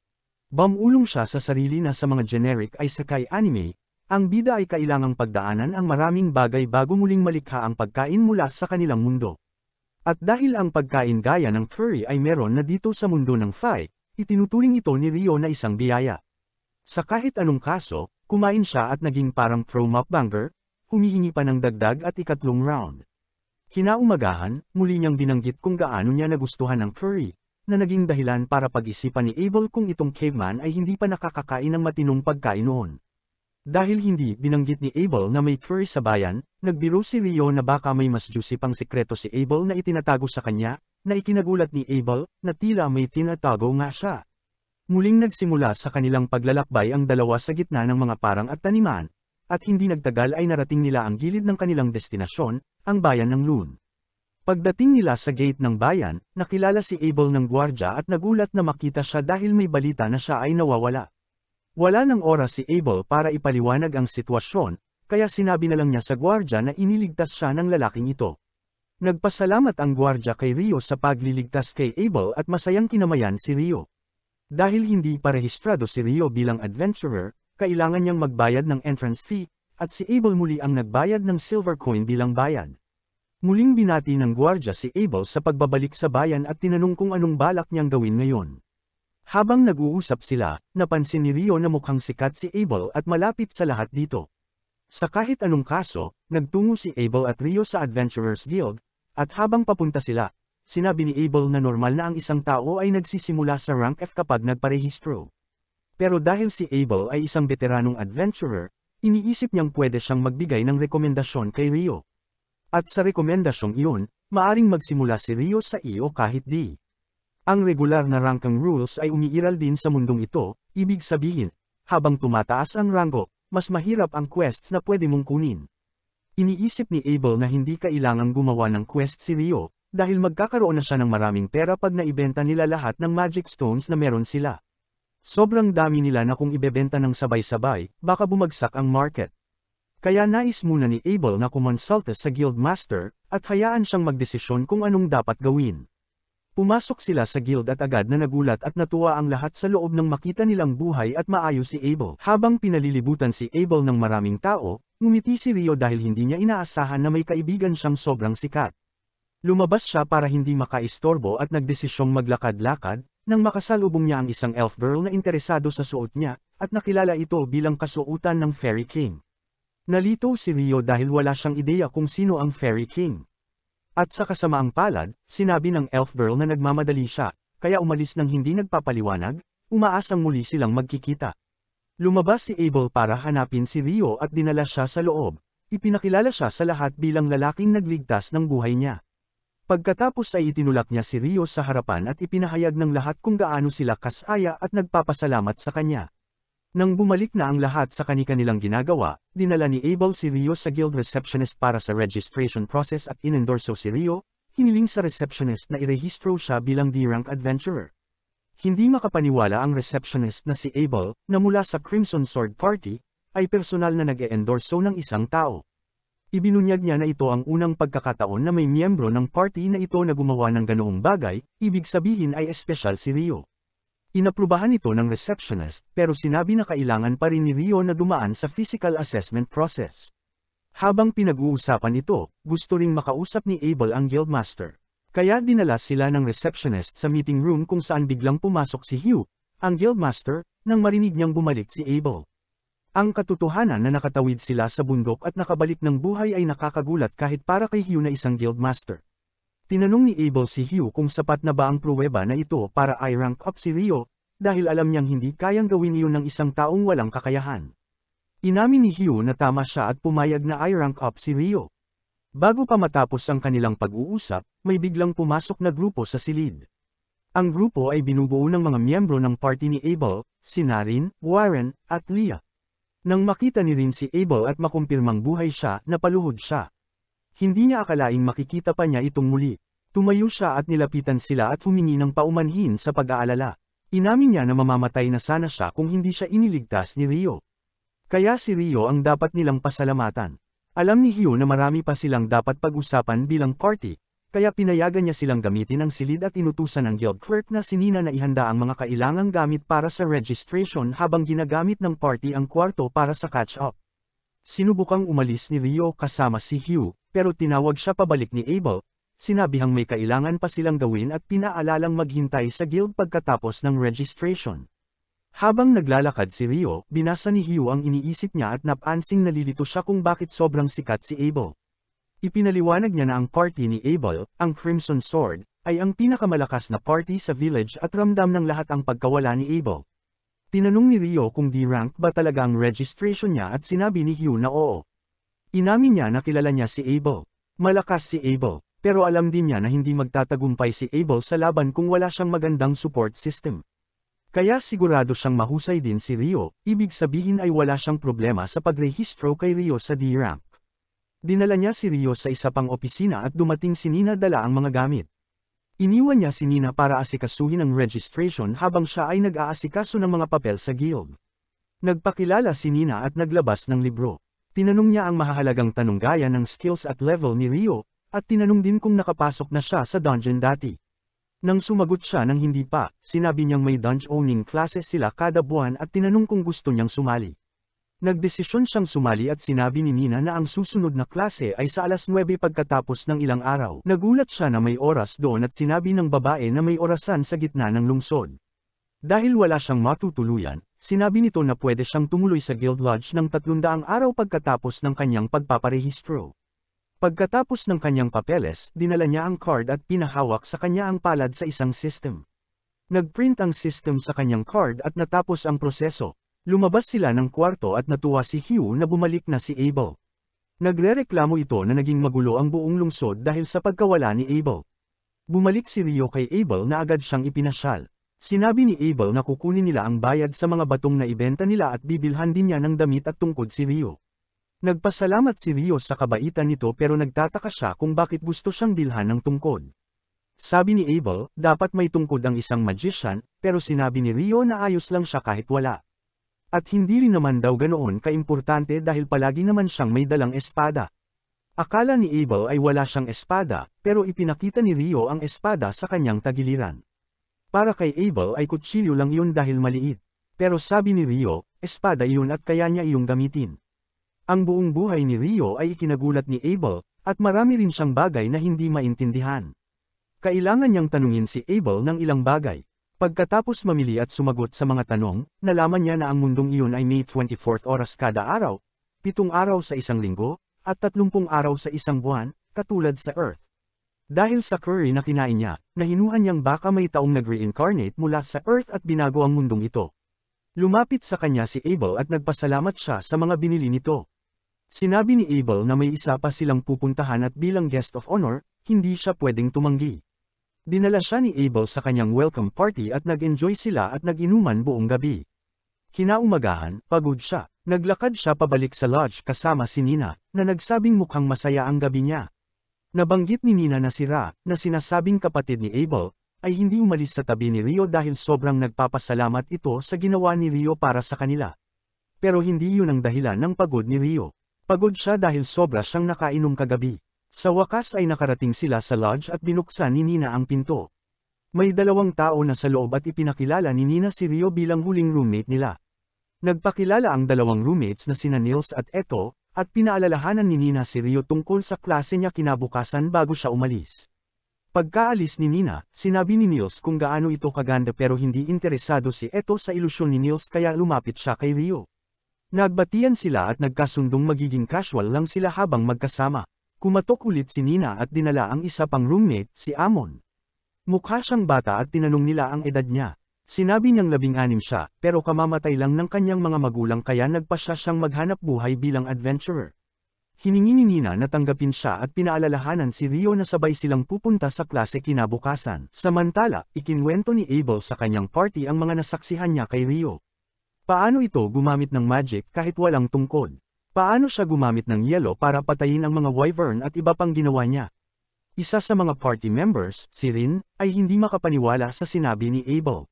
Bumulong siya sa sarili na sa mga generic isekai anime, ang bida ay kailangang pagdaanan ang maraming bagay bago muling malikha ang pagkain mula sa kanilang mundo. At dahil ang pagkain gaya ng curry ay meron na dito sa mundo ng Fae, itinuturing ito ni Rio na isang biyaya. Sa kahit anong kaso, kumain siya at naging parang pro mukbanger, humihingi pa ng dagdag at ikatlong round. Kinaumagahan, muli niyang binanggit kung gaano niya nagustuhan ang curry, na naging dahilan para pag-isipan ni Abel kung itong caveman ay hindi pa nakakakain ng matinong pagkain noon. Dahil hindi binanggit ni Abel na may curry sa bayan, nagbiro si Rio na baka may mas juicy pang sikreto si Abel na itinatago sa kanya, na ikinagulat ni Abel, na tila may tinatago nga siya. Muling nagsimula sa kanilang paglalakbay ang dalawa sa gitna ng mga parang at taniman, at hindi nagtagal ay narating nila ang gilid ng kanilang destinasyon, ang bayan ng Loon. Pagdating nila sa gate ng bayan, nakilala si Abel ng gwardya at nagulat na makita siya dahil may balita na siya ay nawawala. Wala ng oras si Abel para ipaliwanag ang sitwasyon, kaya sinabi na lang niya sa gwardya na iniligtas siya ng lalaking ito. Nagpasalamat ang gwardya kay Rio sa pagliligtas kay Abel at masayang kinamayan si Rio. Dahil hindi pa rehistrado si Rio bilang adventurer, kailangan niyang magbayad ng entrance fee, at si Abel muli ang nagbayad ng silver coin bilang bayad. Muling binati ng gwardya si Abel sa pagbabalik sa bayan at tinanong kung anong balak niyang gawin ngayon. Habang nag-uusap sila, napansin ni Rio na mukhang sikat si Abel at malapit sa lahat dito. Sa kahit anong kaso, nagtungo si Abel at Rio sa Adventurers Guild, at habang papunta sila, sinabi ni Abel na normal na ang isang tao ay nagsisimula sa rank F kapag nagparehistro. Pero dahil si Abel ay isang veteranong adventurer, iniisip niyang pwede siyang magbigay ng rekomendasyon kay Rio. At sa rekomendasyong iyon, maaring magsimula si Rio sa E o kahit D. Ang regular na ranking rules ay umiiral din sa mundong ito, ibig sabihin, habang tumataas ang ranggo, mas mahirap ang quests na pwede mong kunin. Iniisip ni Abel na hindi kailangang gumawa ng quest si Rio, dahil magkakaroon na siya ng maraming pera pag naibenta nila lahat ng magic stones na meron sila. Sobrang dami nila na kung ibebenta ng sabay-sabay, baka bumagsak ang market. Kaya nais muna ni Abel na kumonsulta sa Guildmaster, at hayaan siyang magdesisyon kung anong dapat gawin. Pumasok sila sa guild at agad na nagulat at natuwa ang lahat sa loob ng makita nilang buhay at maayos si Abel. Habang pinalilibutan si Abel ng maraming tao, ngumiti si Rio dahil hindi niya inaasahan na may kaibigan siyang sobrang sikat. Lumabas siya para hindi makaistorbo at nagdesisyong maglakad-lakad, nang makasalubong niya ang isang elf girl na interesado sa suot niya, at nakilala ito bilang kasuotan ng Fairy King. Nalito si Rio dahil wala siyang ideya kung sino ang Fairy King. At sa kasamaang palad, sinabi ng elf girl na nagmamadali siya, kaya umalis nang hindi nagpapaliwanag, umaasang muli silang magkikita. Lumabas si Abel para hanapin si Rio at dinala siya sa loob. Ipinakilala siya sa lahat bilang lalaking nagligtas ng buhay niya. Pagkatapos ay itinulak niya si Rio sa harapan at ipinahayag ng lahat kung gaano sila kasaya at nagpapasalamat sa kanya. Nang bumalik na ang lahat sa kani-kanilang ginagawa, dinala ni Abel si Rio sa guild receptionist para sa registration process at inendorso si Rio, hiniling sa receptionist na irehistro siya bilang D-rank adventurer. Hindi makapaniwala ang receptionist na si Abel, na mula sa Crimson Sword Party, ay personal na nag-e-endorso ng isang tao. Ibinunyag niya na ito ang unang pagkakataon na may miyembro ng party na ito na gumawa ng ganoong bagay, ibig sabihin ay espesyal si Rio. Inaprubahan ito ng receptionist, pero sinabi na kailangan pa rin ni Rio na dumaan sa physical assessment process. Habang pinag-uusapan ito, gusto ring makausap ni Abel ang guildmaster. Kaya dinala sila ng receptionist sa meeting room kung saan biglang pumasok si Hugh, ang guildmaster, nang marinig niyang bumalik si Abel. Ang katotohanan na nakatawid sila sa bundok at nakabalik ng buhay ay nakakagulat kahit para kay Hugh na isang guildmaster. Tinanong ni Abel si Hugh kung sapat na ba ang pruweba na ito para i-rank up si Rio, dahil alam niyang hindi kayang gawin iyon ng isang taong walang kakayahan. Inamin ni Hugh na tama siya at pumayag na i-rank up si Rio. Bago pa matapos ang kanilang pag-uusap, may biglang pumasok na grupo sa silid. Ang grupo ay binubuo ng mga miyembro ng party ni Abel, si Narin, Warren, at Leah. Nang makita ni Rin si Abel at makumpirmang buhay siya, napaluhod siya. Hindi niya akalaing makikita pa niya itong muli. Tumayo siya at nilapitan sila at humingi ng paumanhin sa pag-aalala. Inamin niya na mamamatay na sana siya kung hindi siya iniligtas ni Rio. Kaya si Rio ang dapat nilang pasalamatan. Alam ni Hugh na marami pa silang dapat pag-usapan bilang party, kaya pinayagan niya silang gamitin ang silid at inutusan ng guild clerk na si Nina na ihanda ang mga kailangang gamit para sa registration habang ginagamit ng party ang kwarto para sa catch-up. Sinubukang umalis ni Rio kasama si Hugh, pero tinawag siya pabalik ni Abel, sinabihang may kailangan pa silang gawin at pinaalalang maghintay sa guild pagkatapos ng registration. Habang naglalakad si Rio, binasa ni Hugh ang iniisip niya at napansing nalilito siya kung bakit sobrang sikat si Abel. Ipinaliwanag niya na ang party ni Abel, ang Crimson Sword, ay ang pinakamalakas na party sa village at ramdam ng lahat ang pagkawala ni Abel. Tinanong ni Rio kung D-rank ba talaga ang registration niya at sinabi ni Hugh na oo. Inamin niya na kilala niya si Abel. Malakas si Abel, pero alam din niya na hindi magtatagumpay si Abel sa laban kung wala siyang magandang support system. Kaya sigurado siyang mahusay din si Rio, ibig sabihin ay wala siyang problema sa pagrehistro kay Rio sa D-rank. Dinala niya si Rio sa isa pang opisina at dumating si Nina dala ang mga gamit. Iniwan niya si Nina para asikasuhin ang registration habang siya ay nag-aasikaso ng mga papel sa guild. Nagpakilala si Nina at naglabas ng libro. Tinanong niya ang mahahalagang tanong gaya ng skills at level ni Rio, at tinanong din kung nakapasok na siya sa dungeon dati. Nang sumagot siya ng hindi pa, sinabi niyang may dungeoning classes sila kada buwan at tinanong kung gusto niyang sumali. Nagdesisyon siyang sumali at sinabi ni Nina na ang susunod na klase ay sa alas 9 pagkatapos ng ilang araw. Nagulat siya na may oras doon at sinabi ng babae na may orasan sa gitna ng lungsod. Dahil wala siyang matutuluyan, sinabi nito na pwede siyang tumuloy sa Guild Lodge ng 300 araw pagkatapos ng kanyang pagpaparehistro. Pagkatapos ng kanyang papeles, dinala niya ang card at pinahawak sa kanya ang palad sa isang system. Nagprint ang system sa kanyang card at natapos ang proseso. Lumabas sila ng kwarto at natuwa si Hugh na bumalik na si Abel. Nagrereklamo ito na naging magulo ang buong lungsod dahil sa pagkawala ni Abel. Bumalik si Rio kay Abel na agad siyang ipinasyal. Sinabi ni Abel na kukunin nila ang bayad sa mga batong na ibenta nila at bibilhan din niya ng damit at tungkod si Rio. Nagpasalamat si Rio sa kabaitan nito pero nagtataka siya kung bakit gusto siyang bilhan ng tungkod. Sabi ni Abel, dapat may tungkod ang isang magician, pero sinabi ni Rio na ayos lang siya kahit wala. At hindi rin naman daw ganoon kaimportante dahil palagi naman siyang may dalang espada. Akala ni Abel ay wala siyang espada, pero ipinakita ni Rio ang espada sa kanyang tagiliran. Para kay Abel ay kutsilyo lang yun dahil maliit. Pero sabi ni Rio, espada yun at kaya niya iyong gamitin. Ang buong buhay ni Rio ay ikinagulat ni Abel, at marami rin siyang bagay na hindi maintindihan. Kailangan niyang tanungin si Abel ng ilang bagay. Pagkatapos mamili at sumagot sa mga tanong, nalaman niya na ang mundong iyon ay may 24 oras kada araw, 7 araw sa isang linggo, at 30 araw sa isang buwan, katulad sa Earth. Dahil sa curry na kinain niya, nahinuhan niyang baka may taong nag-reincarnate mula sa Earth at binago ang mundong ito. Lumapit sa kanya si Abel at nagpasalamat siya sa mga binili nito. Sinabi ni Abel na may isa pa silang pupuntahan at bilang guest of honor, hindi siya pwedeng tumanggi. Dinala siya ni Abel sa kanyang welcome party at nag-enjoy sila at nag-inuman buong gabi. Kinaumagahan, pagod siya. Naglakad siya pabalik sa lodge kasama si Nina, na nagsabing mukhang masaya ang gabi niya. Nabanggit ni Nina na si Ra, na sinasabing kapatid ni Abel, ay hindi umalis sa tabi ni Rio dahil sobrang nagpapasalamat ito sa ginawa ni Rio para sa kanila. Pero hindi yun ang dahilan ng pagod ni Rio. Pagod siya dahil sobra siyang nakainom kagabi. Sa wakas ay nakarating sila sa lodge at binuksan ni Nina ang pinto. May 2 tao na sa loob at ipinakilala ni Nina si Rio bilang huling roommate nila. Nagpakilala ang 2 roommates na sina Nils at Eto, at pinaalalahanan ni Nina si Rio tungkol sa klase niya kinabukasan bago siya umalis. Pagkaalis ni Nina, sinabi ni Nils kung gaano ito kaganda pero hindi interesado si Eto sa ilusyon ni Nils kaya lumapit siya kay Rio. Nagbatian sila at nagkasundong magiging casual lang sila habang magkasama. Kumatok ulit si Nina at dinala ang isa pang roommate, si Amon. Mukha siyang bata at tinanong nila ang edad niya. Sinabi niyang 16 siya, pero kamamatay lang ng kanyang mga magulang kaya nagpasya siyang maghanap buhay bilang adventurer. Hiningi ni Nina na tanggapin siya at pinaalalahanan si Rio na sabay silang pupunta sa klase kinabukasan. Samantala, ikinwento ni Abel sa kanyang party ang mga nasaksihan niya kay Rio. Paano ito gumamit ng magic kahit walang tungkod? Paano siya gumamit ng yelo para patayin ang mga wyvern at iba pang ginawa niya? Isa sa mga party members, si Rin, ay hindi makapaniwala sa sinabi ni Abel.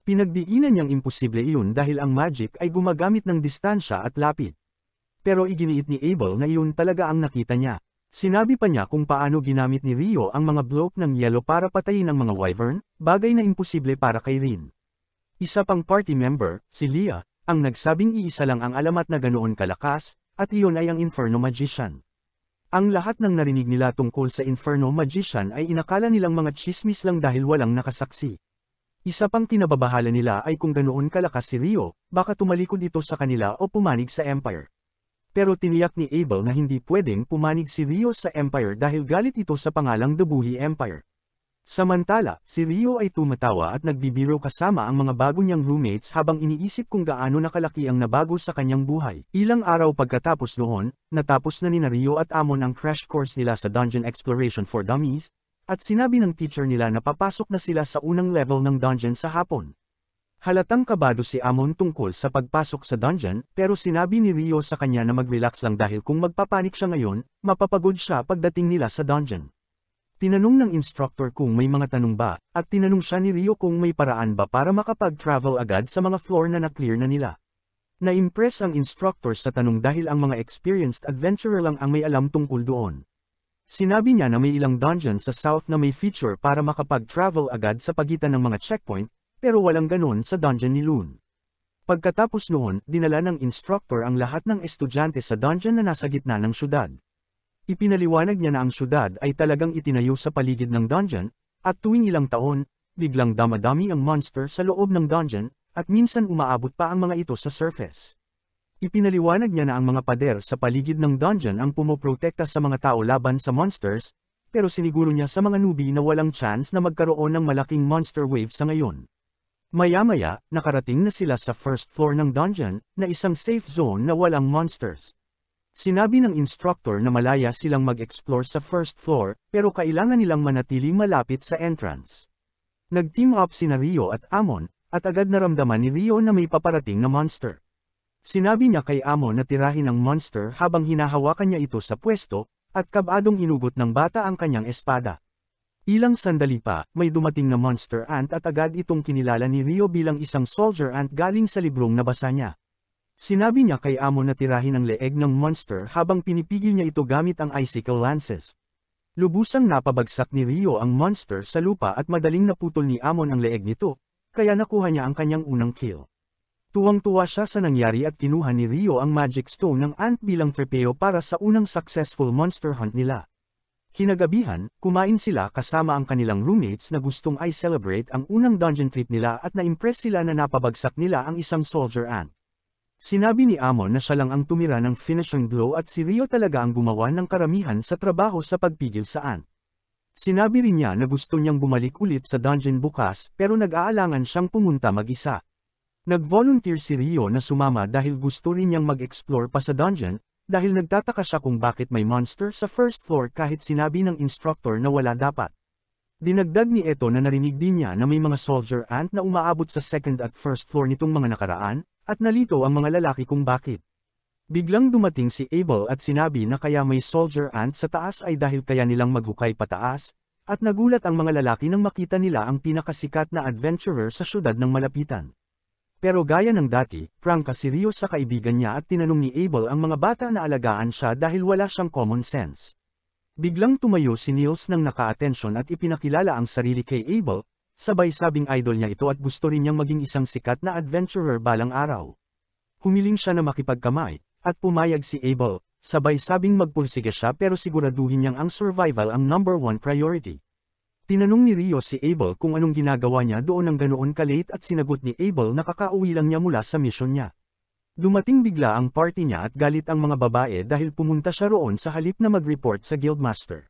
Pinagdiinan niyang imposible iyon dahil ang magic ay gumagamit ng distansya at lapid. Pero iginiit ni Abel na iyon talaga ang nakita niya. Sinabi pa niya kung paano ginamit ni Rio ang mga bloke ng yelo para patayin ang mga wyvern, bagay na imposible para kay Rin. Isa pang party member, si Leah, ang nagsabing iisa lang ang alamat na ganoon kalakas, at iyon ay ang Inferno Magician. Ang lahat ng narinig nila tungkol sa Inferno Magician ay inakala nilang mga chismis lang dahil walang nakasaksi. Isa pang kinababahala nila ay kung ganoon kalakas si Rio, baka tumalikod ito sa kanila o pumanig sa Empire. Pero tiniyak ni Abel na hindi pwedeng pumanig si Rio sa Empire dahil galit ito sa pangalang Dabuhi Empire. Samantala, si Rio ay tumatawa at nagbibiro kasama ang mga bago niyang roommates habang iniisip kung gaano nakalaki ang nabago sa kanyang buhay. Ilang araw pagkatapos noon, natapos na ni Rio at Amon ang crash course nila sa Dungeon Exploration for Dummies, at sinabi ng teacher nila na papasok na sila sa unang level ng dungeon sa hapon. Halatang kabado si Amon tungkol sa pagpasok sa dungeon, pero sinabi ni Rio sa kanya na mag-relax lang dahil kung magpapanik siya ngayon, mapapagod siya pagdating nila sa dungeon. Tinanong ng instructor kung may mga tanong ba, at tinanong siya ni Rio kung may paraan ba para makapag-travel agad sa mga floor na na-clear na nila. Na-impress ang instructor sa tanong dahil ang mga experienced adventurer lang ang may alam tungkol doon. Sinabi niya na may ilang dungeon sa south na may feature para makapag-travel agad sa pagitan ng mga checkpoint, pero walang ganon sa dungeon ni Loon. Pagkatapos noon, dinala ng instructor ang lahat ng estudyante sa dungeon na nasa gitna ng syudad. Ipinaliwanag niya na ang syudad ay talagang itinayo sa paligid ng dungeon, at tuwing ilang taon, biglang damadami ang monster sa loob ng dungeon, at minsan umaabot pa ang mga ito sa surface. Ipinaliwanag niya na ang mga pader sa paligid ng dungeon ang pumoprotekta sa mga tao laban sa monsters, pero siniguro niya sa mga newbie na walang chance na magkaroon ng malaking monster wave sa ngayon. Maya-maya, nakarating na sila sa first floor ng dungeon, na isang safe zone na walang monsters. Sinabi ng instructor na malaya silang mag-explore sa first floor, pero kailangan nilang manatiling malapit sa entrance. Nag-team up sina Rio at Amon, at agad naramdaman ni Rio na may paparating na monster. Sinabi niya kay Amon na tirahin ang monster habang hinahawakan niya ito sa pwesto, at kabadong inugot ng bata ang kanyang espada. Ilang sandali pa, may dumating na monster ant at agad itong kinilala ni Rio bilang isang soldier ant galing sa librong nabasa niya. Sinabi niya kay Amon na tirahin ang leeg ng monster habang pinipigil niya ito gamit ang icicle lances. Lubusang napabagsak ni Rio ang monster sa lupa at madaling naputol ni Amon ang leeg nito, kaya nakuha niya ang kanyang unang kill. Tuwang-tuwa siya sa nangyari at kinuha ni Rio ang magic stone ng ant bilang trepeo para sa unang successful monster hunt nila. Kinagabihan, kumain sila kasama ang kanilang roommates na gustong i-celebrate ang unang dungeon trip nila at na-impress sila na napabagsak nila ang isang soldier ant. Sinabi ni Amon na siya lang ang tumira ng finishing blow at si Rio talaga ang gumawa ng karamihan sa trabaho sa pagpigil sa ant. Sinabi rin niya na gusto niyang bumalik ulit sa dungeon bukas pero nag-aalangan siyang pumunta mag-isa. Nag-volunteer si Rio na sumama dahil gusto rin niyang mag-explore pa sa dungeon, dahil nagtataka siya kung bakit may monster sa first floor kahit sinabi ng instructor na wala dapat. Dinagdag ni Eto na narinig din niya na may mga soldier ant na umaabot sa second at first floor nitong mga nakaraan, at nalito ang mga lalaki kung bakit. Biglang dumating si Abel at sinabi na kaya may soldier ant sa taas ay dahil kaya nilang maghukay pataas, at nagulat ang mga lalaki nang makita nila ang pinakasikat na adventurer sa syudad ng malapitan. Pero gaya ng dati, prangka si Rio sa kaibigan niya at tinanong ni Abel ang mga bata na alagaan siya dahil wala siyang common sense. Biglang tumayo si Niels nang naka-atensyon at ipinakilala ang sarili kay Abel, sabay sabing idol niya ito at gusto rin niyang maging isang sikat na adventurer balang araw. Humiling siya na makipagkamay, at pumayag si Abel, sabay sabing magpursige siya pero siguraduhin niyang ang survival ang number one priority. Tinanong ni Rio si Abel kung anong ginagawa niya doon ng ganoon ka-late at sinagot ni Abel na kakauwi lang niya mula sa mission niya. Dumating bigla ang party niya at galit ang mga babae dahil pumunta siya roon sa halip na mag-report sa guildmaster.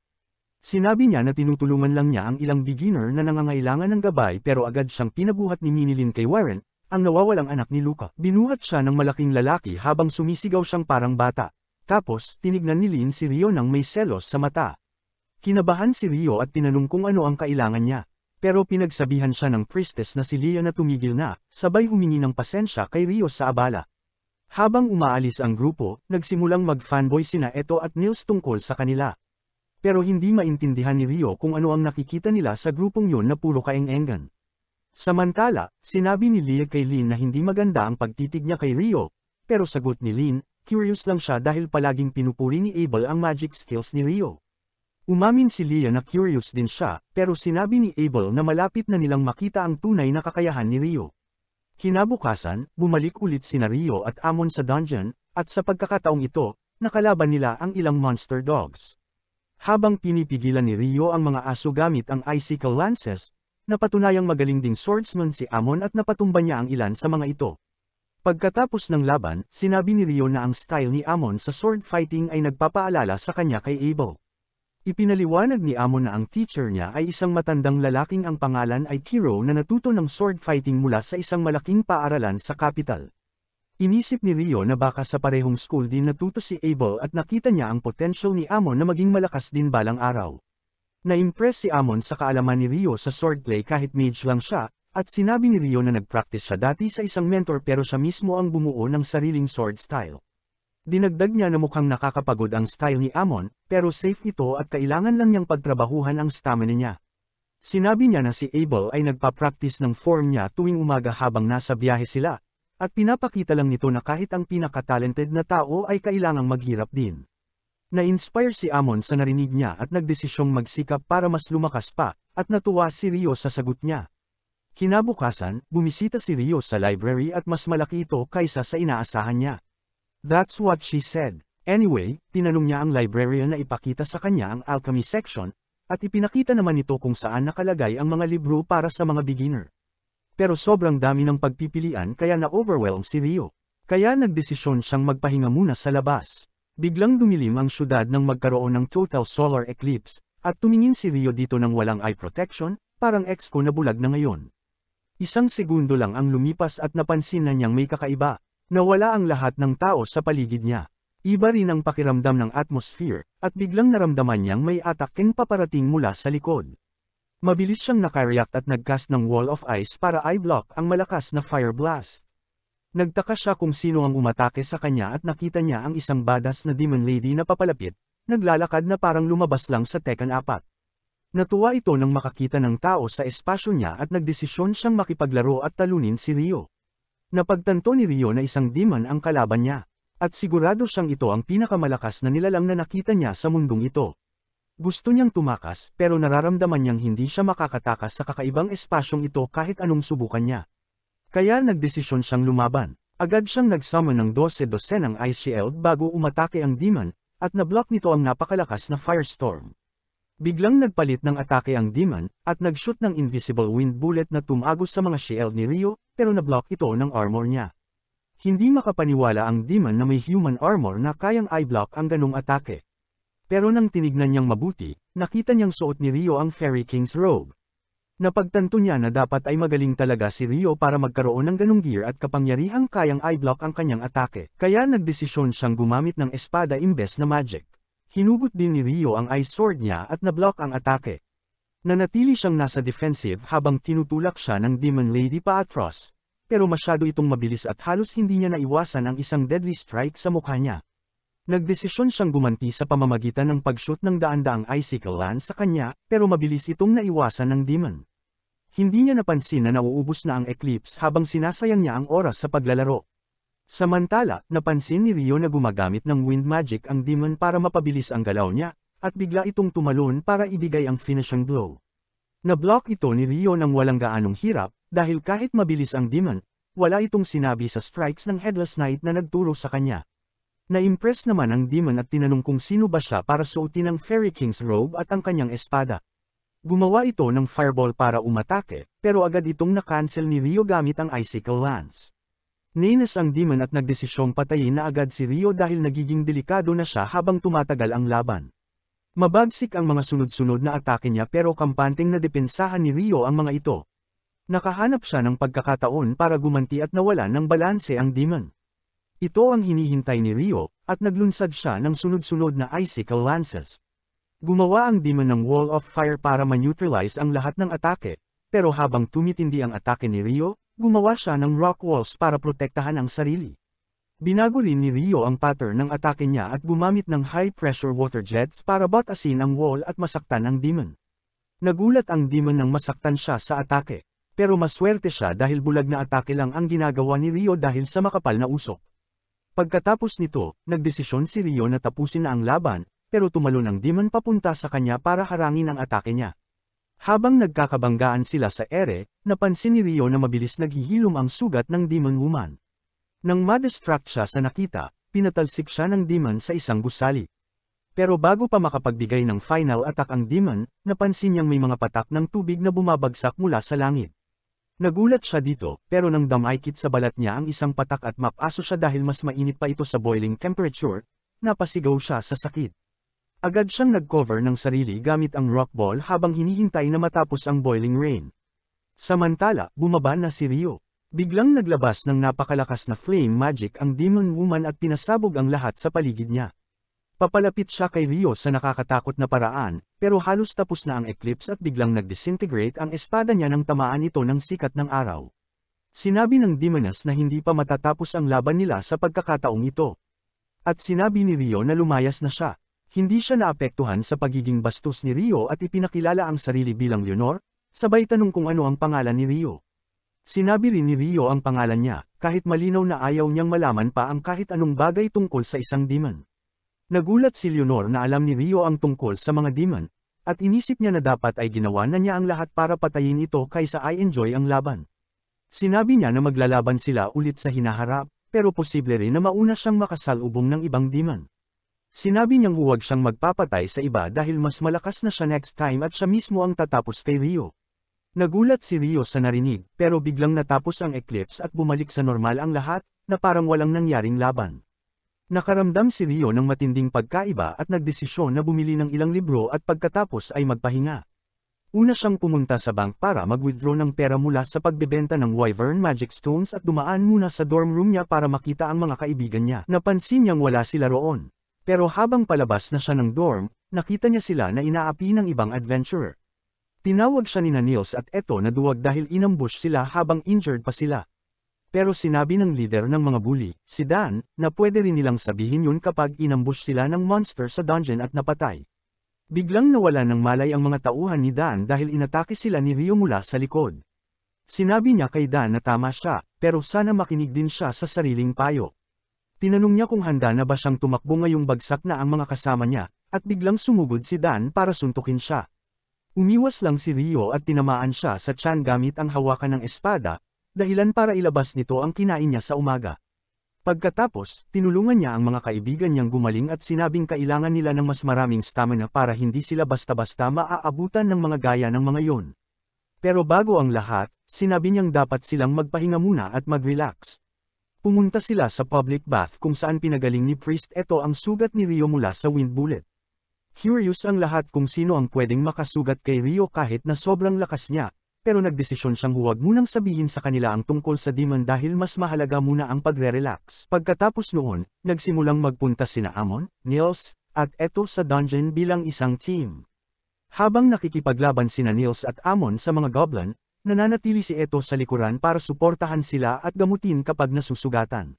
Sinabi niya na tinutulungan lang niya ang ilang beginner na nangangailangan ng gabay pero agad siyang pinabuhat ni Minilin kay Warren, ang nawawalang anak ni Luca. Binuhat siya ng malaking lalaki habang sumisigaw siyang parang bata. Tapos, tinignan ni Lin si Rio nang may selos sa mata. Kinabahan si Rio at tinanong kung ano ang kailangan niya. Pero pinagsabihan siya ng priestess na si Leah na tumigil na, sabay humingi ng pasensya kay Rio sa abala. Habang umaalis ang grupo, nagsimulang mag-fanboy sina Eto at Nils tungkol sa kanila. Pero hindi maintindihan ni Rio kung ano ang nakikita nila sa grupong yun na puro kaeng-engan. Samantala, sinabi ni Leah kay Lin na hindi maganda ang pagtitig niya kay Rio, pero sagot ni Lin, curious lang siya dahil palaging pinupuri ni Abel ang magic skills ni Rio. Umamin si Leah na curious din siya, pero sinabi ni Abel na malapit na nilang makita ang tunay na kakayahan ni Rio. Kinabukasan, bumalik ulit sina Rio at Amon sa dungeon, at sa pagkakataong ito, nakalaban nila ang ilang monster dogs. Habang pinipigilan ni Rio ang mga aso gamit ang icicle lances, napatunayang magaling ding swordsman si Amon at napatumba niya ang ilan sa mga ito. Pagkatapos ng laban, sinabi ni Rio na ang style ni Amon sa sword fighting ay nagpapaalala sa kanya kay Abel. Ipinaliwanag ni Amon na ang teacher niya ay isang matandang lalaking ang pangalan ay Kiro na natuto ng sword fighting mula sa isang malaking paaralan sa capital. Inisip ni Rio na baka sa parehong school din natuto si Abel at nakita niya ang potential ni Amon na maging malakas din balang araw. Na-impress si Amon sa kaalaman ni Rio sa swordplay kahit mage lang siya, at sinabi ni Rio na nag-practice siya dati sa isang mentor pero siya mismo ang bumuo ng sariling sword style. Dinagdag niya na mukhang nakakapagod ang style ni Amon, pero safe ito at kailangan lang niyang pagtrabahuhan ang stamina niya. Sinabi niya na si Abel ay nagpa-practice ng form niya tuwing umaga habang nasa biyahe sila, at pinapakita lang nito na kahit ang pinaka-talented na tao ay kailangang maghirap din. Na-inspire si Amon sa narinig niya at nagdesisyong magsikap para mas lumakas pa, at natuwa si Rio sa sagot niya. Kinabukasan, bumisita si Rio sa library at mas malaki ito kaysa sa inaasahan niya. That's what she said. Anyway, tinanong niya ang librarian na ipakita sa kanya ang alchemy section, at ipinakita naman ito kung saan nakalagay ang mga libro para sa mga beginner. Pero sobrang dami ng pagpipilian kaya na-overwhelm si Rio. Kaya nagdesisyon siyang magpahinga muna sa labas. Biglang dumilim ang syudad nang magkaroon ng total solar eclipse, at tumingin si Rio dito ng walang eye protection, parang ex ko na bulag na ngayon. Isang segundo lang ang lumipas at napansin na niyang may kakaiba. Nawala ang lahat ng tao sa paligid niya. Iba rin ang pakiramdam ng atmosphere, at biglang naramdaman niyang may ataking paparating mula sa likod. Mabilis siyang nakareact at nagcast ng wall of ice para i-block ang malakas na fire blast. Nagtaka siya kung sino ang umatake sa kanya at nakita niya ang isang badass na demon lady na papalapit, naglalakad na parang lumabas lang sa Tekken 4. Natuwa ito nang makakita ng tao sa espasyo niya at nagdesisyon siyang makipaglaro at talunin si Rio. Napagtanto ni Rio na isang demon ang kalaban niya, at sigurado siyang ito ang pinakamalakas na nilalang na nakita niya sa mundong ito. Gusto niyang tumakas pero nararamdaman niyang hindi siya makakatakas sa kakaibang espasyong ito kahit anong subukan niya. Kaya nagdesisyon siyang lumaban. Agad siyang nag-summon ng 12-dosenang Ice Shield bago umatake ang demon, at nablock nito ang napakalakas na Firestorm. Biglang nagpalit ng atake ang demon, at nag-shoot ng Invisible Wind Bullet na tumagos sa mga shield ni Rio, pero nablock ito ng armor niya. Hindi makapaniwala ang demon na may human armor na kayang i-block ang ganong atake. Pero nang tinignan niyang mabuti, nakita niyang suot ni Rio ang Fairy King's robe. Napagtanto niya na dapat ay magaling talaga si Rio para magkaroon ng ganong gear at kapangyarihang kayang i-block ang kanyang atake. Kaya nagdesisyon siyang gumamit ng espada imbes na magic. Hinugot din ni Rio ang ice sword niya at nablock ang atake. Nanatili siyang nasa defensive habang tinutulak siya ng Demon Lady paatros. Pero masyado itong mabilis at halos hindi niya naiwasan ang isang deadly strike sa mukha niya. Nagdesisyon siyang gumanti sa pamamagitan ng pag-shoot ng daan-daang icicle lance sa kanya, pero mabilis itong naiwasan ng demon. Hindi niya napansin na nauubos na ang eclipse habang sinasayang niya ang oras sa paglalaro. Samantala, napansin ni Rio na gumagamit ng wind magic ang demon para mapabilis ang galaw niya, at bigla itong tumalon para ibigay ang finishing blow. Na-block ito ni Rio ng walang gaanong hirap, dahil kahit mabilis ang demon, wala itong sinabi sa strikes ng Headless Knight na nagturo sa kanya. Na-impress naman ang demon at tinanong kung sino ba siya para suotin ang Fairy King's robe at ang kanyang espada. Gumawa ito ng fireball para umatake, pero agad itong na-cancel ni Rio gamit ang icicle lance. Nainis ang demon at nagdesisyong patayin na agad si Rio dahil nagiging delikado na siya habang tumatagal ang laban. Mabagsik ang mga sunod-sunod na atake niya pero kampanteng nadepensahan ni Rio ang mga ito. Nakahanap siya ng pagkakataon para gumanti at nawalan ng balanse ang demon. Ito ang hinihintay ni Rio, at naglunsad siya ng sunod-sunod na icicle lances. Gumawa ang demon ng wall of fire para ma-neutralize ang lahat ng atake, pero habang tumitindi ang atake ni Rio, gumawa siya ng rock walls para protektahan ang sarili. Binago rin ni Rio ang pattern ng atake niya at gumamit ng high-pressure water jets para batasin ang wall at masaktan ang demon. Nagulat ang demon nang masaktan siya sa atake, pero maswerte siya dahil bulag na atake lang ang ginagawa ni Rio dahil sa makapal na usok. Pagkatapos nito, nagdesisyon si Rio na tapusin na ang laban, pero tumalon ang demon papunta sa kanya para harangin ang atake niya. Habang nagkakabanggaan sila sa ere, napansin ni Rio na mabilis naghihilom ang sugat ng demon woman. Nang ma-distract siya sa nakita, pinatalsik siya ng demon sa isang gusali. Pero bago pa makapagbigay ng final attack ang demon, napansin niyang may mga patak ng tubig na bumabagsak mula sa langit. Nagulat siya dito, pero nang damaykit sa balat niya ang isang patak at mapaso siya dahil mas mainit pa ito sa boiling temperature, napasigaw siya sa sakit. Agad siyang nag-cover ng sarili gamit ang rock ball habang hinihintay na matapos ang boiling rain. Samantala, bumaba na si Rio. Biglang naglabas ng napakalakas na flame magic ang demon woman at pinasabog ang lahat sa paligid niya. Papalapit siya kay Rio sa nakakatakot na paraan, pero halos tapos na ang eclipse at biglang nag-disintegrate ang espada niya nang tamaan ito ng sikat ng araw. Sinabi ng demoness na hindi pa matatapos ang laban nila sa pagkakataong ito. At sinabi ni Rio na lumayas na siya. Hindi siya naapektuhan sa pagiging bastos ni Rio at ipinakilala ang sarili bilang Leonor, sabay tanong kung ano ang pangalan ni Rio. Sinabi rin ni Rio ang pangalan niya, kahit malinaw na ayaw niyang malaman pa ang kahit anong bagay tungkol sa isang demon. Nagulat si Leonor na alam ni Rio ang tungkol sa mga demon, at inisip niya na dapat ay ginawa na niya ang lahat para patayin ito kaysa ay enjoy ang laban. Sinabi niya na maglalaban sila ulit sa hinaharap, pero posible rin na mauna siyang makasalubong ng ibang demon. Sinabi niyang huwag siyang magpapatay sa iba dahil mas malakas na siya next time at siya mismo ang tatapos kay Rio. Nagulat si Rio sa narinig, pero biglang natapos ang eclipse at bumalik sa normal ang lahat, na parang walang nangyaring laban. Nakaramdam si Rio ng matinding pagkaiba at nagdesisyon na bumili ng ilang libro at pagkatapos ay magpahinga. Una siyang pumunta sa bank para mag-withdraw ng pera mula sa pagbebenta ng Wyvern Magic Stones at dumaan muna sa dorm room niya para makita ang mga kaibigan niya. Napansin niyang wala sila roon. Pero habang palabas na siya ng dorm, nakita niya sila na inaapi ng ibang adventurer. Tinawag siya ni Nils at eto na duwag dahil inambush sila habang injured pa sila. Pero sinabi ng leader ng mga bully, si Dan, na pwede rin nilang sabihin yun kapag inambush sila ng monster sa dungeon at napatay. Biglang nawala ng malay ang mga tauhan ni Dan dahil inatake sila ni Rio mula sa likod. Sinabi niya kay Dan na tama siya, pero sana makinig din siya sa sariling payo. Tinanong niya kung handa na ba siyang tumakbo ngayong bagsak na ang mga kasama niya, at biglang sumugod si Dan para suntukin siya. Umiwas lang si Rio at tinamaan siya sa tiyan gamit ang hawakan ng espada, dahilan para ilabas nito ang kinain niya sa umaga. Pagkatapos, tinulungan niya ang mga kaibigan niyang gumaling at sinabing kailangan nila ng mas maraming stamina para hindi sila basta-basta maaabutan ng mga gaya ng mga yon. Pero bago ang lahat, sinabi niyang dapat silang magpahinga muna at mag-relax. Pumunta sila sa public bath kung saan pinagaling ni Priest. Ito ang sugat ni Rio mula sa wind bullet. Curious ang lahat kung sino ang pwedeng makasugat kay Rio kahit na sobrang lakas niya, pero nagdesisyon siyang huwag munang sabihin sa kanila ang tungkol sa demon dahil mas mahalaga muna ang pagre-relax. Pagkatapos noon, nagsimulang magpunta sina Amon, Nils, at Eto sa dungeon bilang isang team. Habang nakikipaglaban sina Nils at Amon sa mga goblin, nananatili si Eto sa likuran para suportahan sila at gamutin kapag nasusugatan.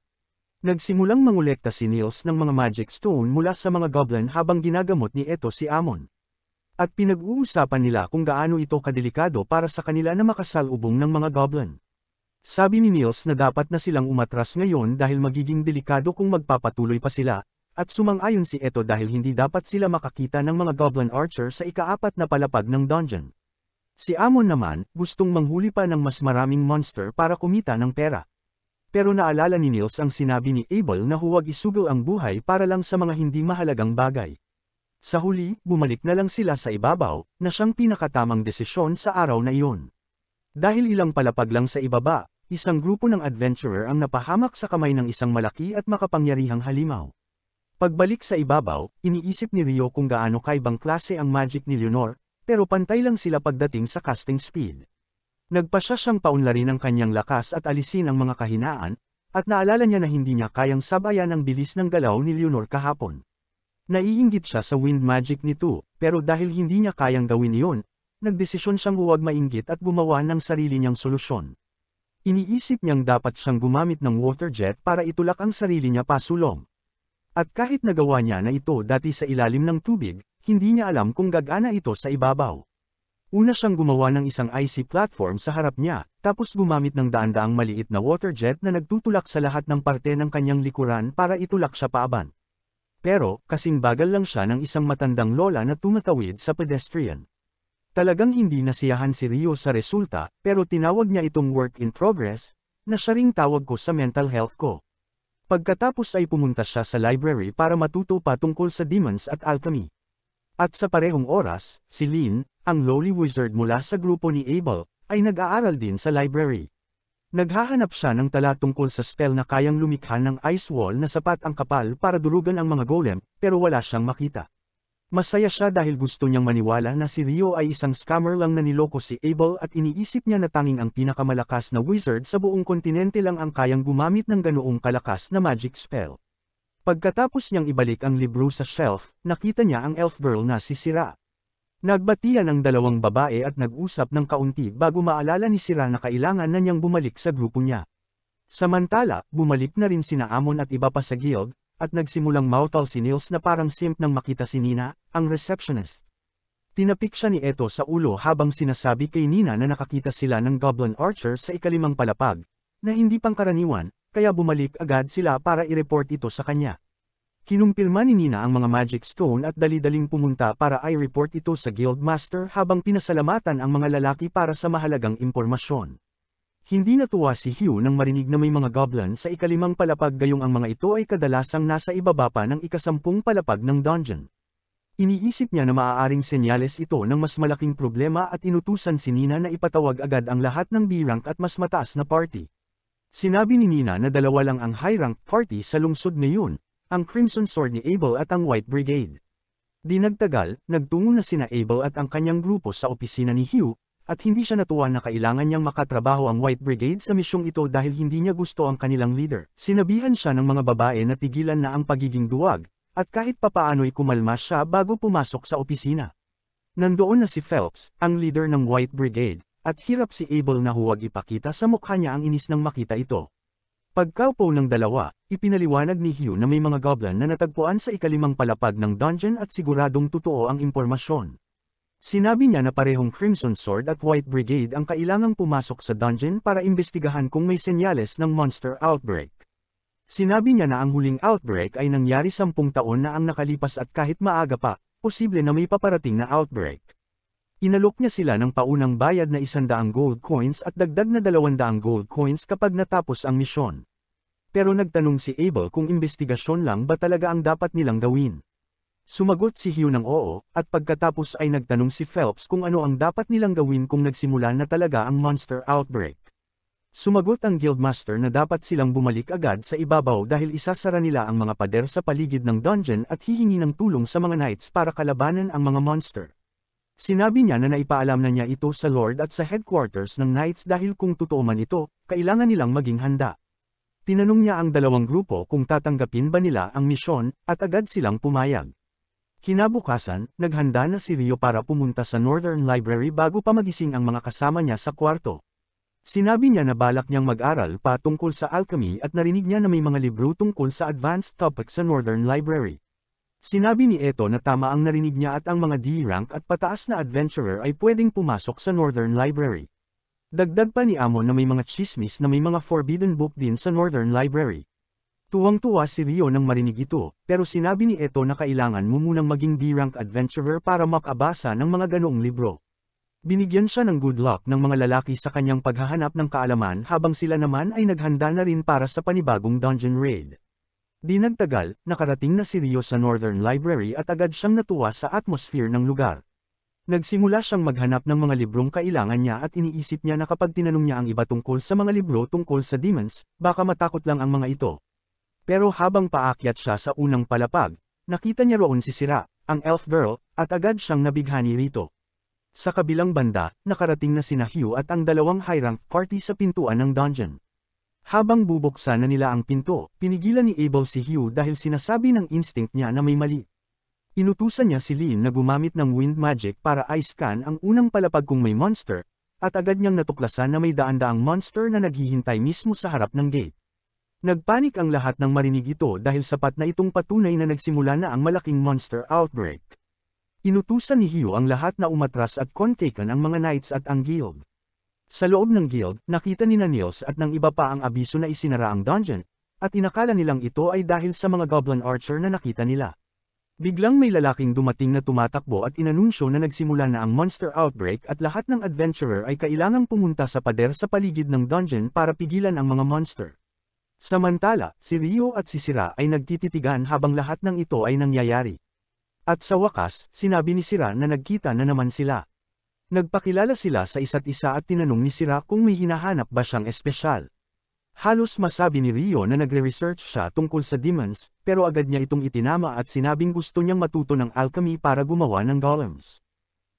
Nagsimulang mangolekta si Nils ng mga magic stone mula sa mga goblin habang ginagamot ni Eto si Amon. At pinag-uusapan nila kung gaano ito kadelikado para sa kanila na makasalubong ng mga goblin. Sabi ni Nils na dapat na silang umatras ngayon dahil magiging delikado kung magpapatuloy pa sila, at sumang-ayon si Eto dahil hindi dapat sila makakita ng mga goblin archer sa ika-4 na palapag ng dungeon. Si Amon naman, gustong manghuli pa ng mas maraming monster para kumita ng pera. Pero naalala ni Nils ang sinabi ni Abel na huwag isugol ang buhay para lang sa mga hindi mahalagang bagay. Sa huli, bumalik na lang sila sa ibabaw, na siyang pinakatamang desisyon sa araw na iyon. Dahil ilang palapag lang sa ibaba, isang grupo ng adventurer ang napahamak sa kamay ng isang malaki at makapangyarihang halimaw. Pagbalik sa ibabaw, iniisip ni Rio kung gaano kaibang klase ang magic ni Leonor, pero pantay lang sila pagdating sa casting speed. Nagpasya siyang paunlarin ang kanyang lakas at alisin ang mga kahinaan, at naalala niya na hindi niya kayang sabayan ang bilis ng galaw ni Leonor kahapon. Naiinggit siya sa wind magic nito, pero dahil hindi niya kayang gawin iyon, nagdesisyon siyang huwag mainggit at gumawa ng sarili niyang solusyon. Iniisip niyang dapat siyang gumamit ng water jet para itulak ang sarili niya pasulong. At kahit nagawa niya na ito dati sa ilalim ng tubig, hindi niya alam kung gagana ito sa ibabaw. Una siyang gumawa ng isang icy platform sa harap niya, tapos gumamit ng daan-daang maliit na water jet na nagtutulak sa lahat ng parte ng kanyang likuran para itulak siya paaban. Pero, kasing bagal lang siya ng isang matandang lola na tumatawid sa pedestrian. Talagang hindi nasiyahan si Rio sa resulta, pero tinawag niya itong work in progress, na siya ring tawag ko sa mental health ko. Pagkatapos ay pumunta siya sa library para matuto pa tungkol sa demons at alchemy. At sa parehong oras, si Lynn, ang lowly wizard mula sa grupo ni Abel, ay nag-aaral din sa library. Naghahanap siya ng tala tungkol sa spell na kayang lumikha ng ice wall na sapat ang kapal para durugan ang mga golem, pero wala siyang makita. Masaya siya dahil gusto niyang maniwala na si Rio ay isang scammer lang na niloko si Abel at iniisip niya na tanging ang pinakamalakas na wizard sa buong kontinente lang ang kayang gumamit ng ganoong kalakas na magic spell. Pagkatapos niyang ibalik ang libro sa shelf, nakita niya ang elf girl na si Sira. Nagbatian ang dalawang babae at nag-usap ng kaunti bago maalala ni Sira na kailangan na niyang bumalik sa grupo niya. Samantala, bumalik na rin sina Amon at iba pa sa guild, at nagsimulang mautal si Nils na parang simp nang makita si Nina, ang receptionist. Tinapik siya ni Eto sa ulo habang sinasabi kay Nina na nakakita sila ng goblin archer sa ikalimang palapag, na hindi pangkaraniwan, kaya bumalik agad sila para i-report ito sa kanya. Kinumpirma ni Nina ang mga magic stone at dali-daling pumunta para i-report ito sa guildmaster habang pinasalamatan ang mga lalaki para sa mahalagang impormasyon. Hindi natuwa si Hugh nang marinig na may mga goblin sa ikalimang palapag gayong ang mga ito ay kadalasang nasa ibaba pa ng ikasampung palapag ng dungeon. Iniisip niya na maaaring senyales ito ng mas malaking problema at inutusan si Nina na ipatawag agad ang lahat ng B-rank at mas mataas na party. Sinabi ni Nina na dalawa lang ang high-rank party sa lungsod na yun, ang Crimson Sword ni Abel at ang White Brigade. Di nagtagal, nagtungo na sina Abel at ang kanyang grupo sa opisina ni Hugh, at hindi siya natuwa na kailangan niyang makatrabaho ang White Brigade sa misyong ito dahil hindi niya gusto ang kanilang leader. Sinabihan siya ng mga babae na tigilan na ang pagiging duwag, at kahit papaano'y kumalma siya bago pumasok sa opisina. Nandoon na si Phelps, ang leader ng White Brigade, at hirap si Abel na huwag ipakita sa mukha niya ang inis nang makita ito. Pagkaupo ng dalawa, ipinaliwanag ni Hugh na may mga goblin na natagpuan sa ikalimang palapag ng dungeon at siguradong totoo ang impormasyon. Sinabi niya na parehong Crimson Sword at White Brigade ang kailangang pumasok sa dungeon para imbestigahan kung may senyales ng monster outbreak. Sinabi niya na ang huling outbreak ay nangyari 10 taon na ang nakalipas at kahit maaga pa, posible na may paparating na outbreak. Inalok niya sila ng paunang bayad na 100 gold coins at dagdag na 200 gold coins kapag natapos ang misyon. Pero nagtanong si Abel kung investigasyon lang ba talaga ang dapat nilang gawin. Sumagot si Hugh ng oo, at pagkatapos ay nagtanong si Phelps kung ano ang dapat nilang gawin kung nagsimula na talaga ang monster outbreak. Sumagot ang guildmaster na dapat silang bumalik agad sa ibabaw dahil isasara nila ang mga pader sa paligid ng dungeon at hihingi ng tulong sa mga knights para kalabanan ang mga monster. Sinabi niya na naipaalam na niya ito sa Lord at sa headquarters ng Knights dahil kung totoo man ito, kailangan nilang maging handa. Tinanong niya ang dalawang grupo kung tatanggapin ba nila ang misyon, at agad silang pumayag. Kinabukasan, naghanda na si Rio para pumunta sa Northern Library bago pa magising ang mga kasama niya sa kwarto. Sinabi niya na balak niyang mag-aral pa tungkol sa alchemy at narinig niya na may mga libro tungkol sa advanced topics sa Northern Library. Sinabi ni Eto na tama ang narinig niya at ang mga D-rank at pataas na adventurer ay pwedeng pumasok sa Northern Library. Dagdag pa ni Amon na may mga chismis na may mga forbidden book din sa Northern Library. Tuwang-tuwa si Rio nang marinig ito, pero sinabi ni Eto na kailangan mo munang maging D-rank adventurer para makabasa ng mga ganoong libro. Binigyan siya ng good luck ng mga lalaki sa kanyang paghahanap ng kaalaman habang sila naman ay naghanda na rin para sa panibagong dungeon raid. Di nagtagal, nakarating na si Rio sa Northern Library at agad siyang natuwa sa atmosphere ng lugar. Nagsimula siyang maghanap ng mga librong kailangan niya at iniisip niya na kapag tinanong niya ang iba tungkol sa mga libro tungkol sa demons, baka matakot lang ang mga ito. Pero habang paakyat siya sa unang palapag, nakita niya roon si Sira, ang elf girl, at agad siyang nabighani rito. Sa kabilang banda, nakarating na sina Hugh at ang dalawang high-rank party sa pintuan ng dungeon. Habang bubuksan na nila ang pinto, pinigilan ni Abel si Hugh dahil sinasabi ng instinct niya na may mali. Inutusan niya si Lynn na gumamit ng wind magic para i-scan ang unang palapag kung may monster, at agad niyang natuklasan na may daan-daang monster na naghihintay mismo sa harap ng gate. Nagpanik ang lahat ng marinig ito dahil sapat na itong patunay na nagsimula na ang malaking monster outbreak. Inutusan ni Hugh ang lahat na umatras at kontaken ang mga knights at ang guild. Sa loob ng guild, nakita ni Nils at ng iba pa ang abiso na isinara ang dungeon, at inakala nilang ito ay dahil sa mga goblin archer na nakita nila. Biglang may lalaking dumating na tumatakbo at inanunsyo na nagsimula na ang monster outbreak at lahat ng adventurer ay kailangang pumunta sa pader sa paligid ng dungeon para pigilan ang mga monster. Samantala, si Rio at si Sira ay nagtititigan habang lahat ng ito ay nangyayari. At sa wakas, sinabi ni Sira na nagkita na naman sila. Nagpakilala sila sa isa't isa at tinanong ni Sira kung may hinahanap ba siyang espesyal. Halos masabi ni Rio na nagre-research siya tungkol sa demons, pero agad niya itong itinama at sinabing gusto niyang matuto ng alchemy para gumawa ng golems.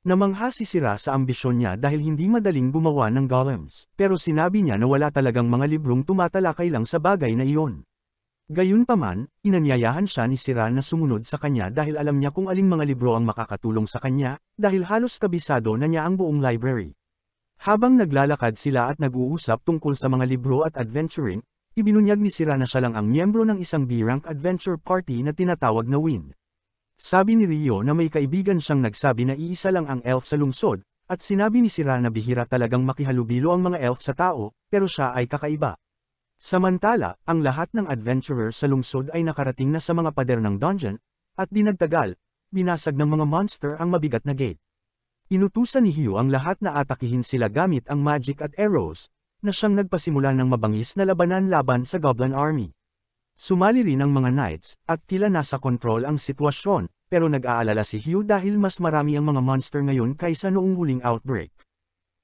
Namangha si Sira sa ambisyon niya dahil hindi madaling gumawa ng golems, pero sinabi niya na wala talagang mga librong tumatalakay lang sa bagay na iyon. Gayunpaman, inanyayahan siya ni Sira na sumunod sa kanya dahil alam niya kung aling mga libro ang makakatulong sa kanya, dahil halos kabisado na niya ang buong library. Habang naglalakad sila at nag-uusap tungkol sa mga libro at adventuring, ibinunyag ni Sira na siya lang ang miyembro ng isang B-rank adventure party na tinatawag na Wind. Sabi ni Rio na may kaibigan siyang nagsabi na iisa lang ang elf sa lungsod, at sinabi ni Sira na bihira talagang makihalubilo ang mga elf sa tao, pero siya ay kakaiba. Samantala, ang lahat ng adventurer sa lungsod ay nakarating na sa mga pader ng dungeon, at di nagtagal, binasag ng mga monster ang mabigat na gate. Inutusan ni Hugh ang lahat na atakihin sila gamit ang magic at arrows, na siyang nagpasimula ng mabangis na labanan laban sa Goblin Army. Sumali rin ang mga knights, at tila nasa kontrol ang sitwasyon, pero nag-aalala si Hugh dahil mas marami ang mga monster ngayon kaysa noong huling outbreak.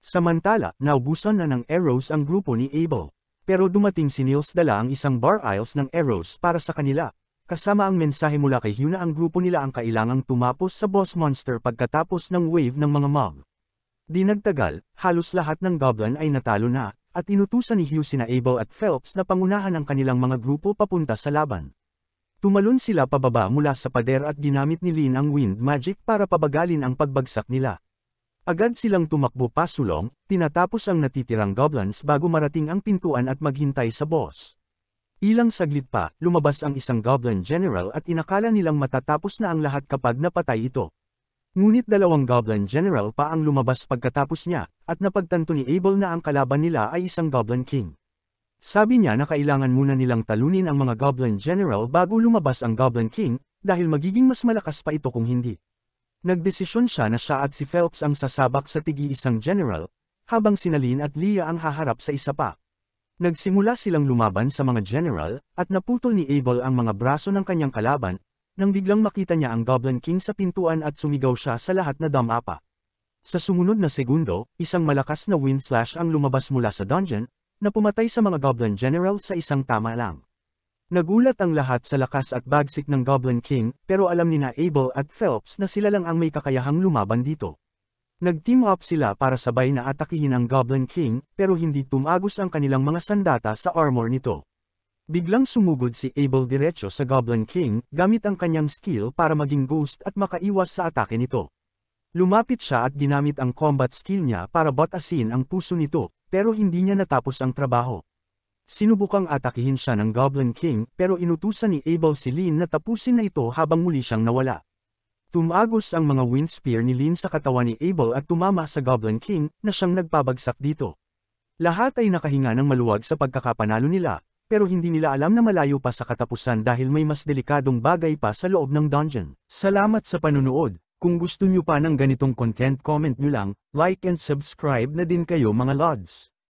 Samantala, naubusan na ng arrows ang grupo ni Abel. Pero dumating si Nils dala ang isang bar aisles ng arrows para sa kanila, kasama ang mensahe mula kay Hugh na ang grupo nila ang kailangang tumapos sa boss monster pagkatapos ng wave ng mga mob. Di nagtagal, halos lahat ng goblin ay natalo na, at inutusan ni Hugh sina Abel at Phelps na pangunahan ang kanilang mga grupo papunta sa laban. Tumalon sila pababa mula sa pader at ginamit ni Lynn ang wind magic para pabagalin ang pagbagsak nila. Agad silang tumakbo pasulong, tinatapos ang natitirang goblins bago marating ang pintuan at maghintay sa boss. Ilang saglit pa, lumabas ang isang Goblin General at inakala nilang matatapos na ang lahat kapag napatay ito. Ngunit dalawang Goblin General pa ang lumabas pagkatapos niya, at napagtanto ni Abel na ang kalaban nila ay isang Goblin King. Sabi niya na kailangan muna nilang talunin ang mga Goblin General bago lumabas ang Goblin King, dahil magiging mas malakas pa ito kung hindi. Nagdesisyon siya na siya at si Phelps ang sasabak sa tigi-isang General, habang si Lynn at Leah ang haharap sa isa pa. Nagsimula silang lumaban sa mga General, at naputol ni Abel ang mga braso ng kanyang kalaban, nang biglang makita niya ang Goblin King sa pintuan at sumigaw siya sa lahat na damapa. Sa sumunod na segundo, isang malakas na wind slash ang lumabas mula sa dungeon, na pumatay sa mga Goblin General sa isang tama lang. Nagulat ang lahat sa lakas at bagsik ng Goblin King, pero alam ni na Abel at Phelps na sila lang ang may kakayahang lumaban dito. Nag-team up sila para sabay na atakihin ang Goblin King, pero hindi tumagos ang kanilang mga sandata sa armor nito. Biglang sumugod si Abel diretso sa Goblin King, gamit ang kanyang skill para maging ghost at makaiwas sa atake nito. Lumapit siya at ginamit ang combat skill niya para batasin ang puso nito, pero hindi niya natapos ang trabaho. Sinubukang atakihin siya ng Goblin King, pero inutusan ni Abel si Lynn na tapusin na ito habang muli siyang nawala. Tumagos ang mga wind spear ni Lynn sa katawan ni Abel at tumama sa Goblin King, na siyang nagpabagsak dito. Lahat ay nakahinga ng maluwag sa pagkakapanalo nila, pero hindi nila alam na malayo pa sa katapusan dahil may mas delikadong bagay pa sa loob ng dungeon. Salamat sa panunood. Kung gusto nyo pa ng ganitong content, comment nyo lang, like and subscribe na din kayo mga lods.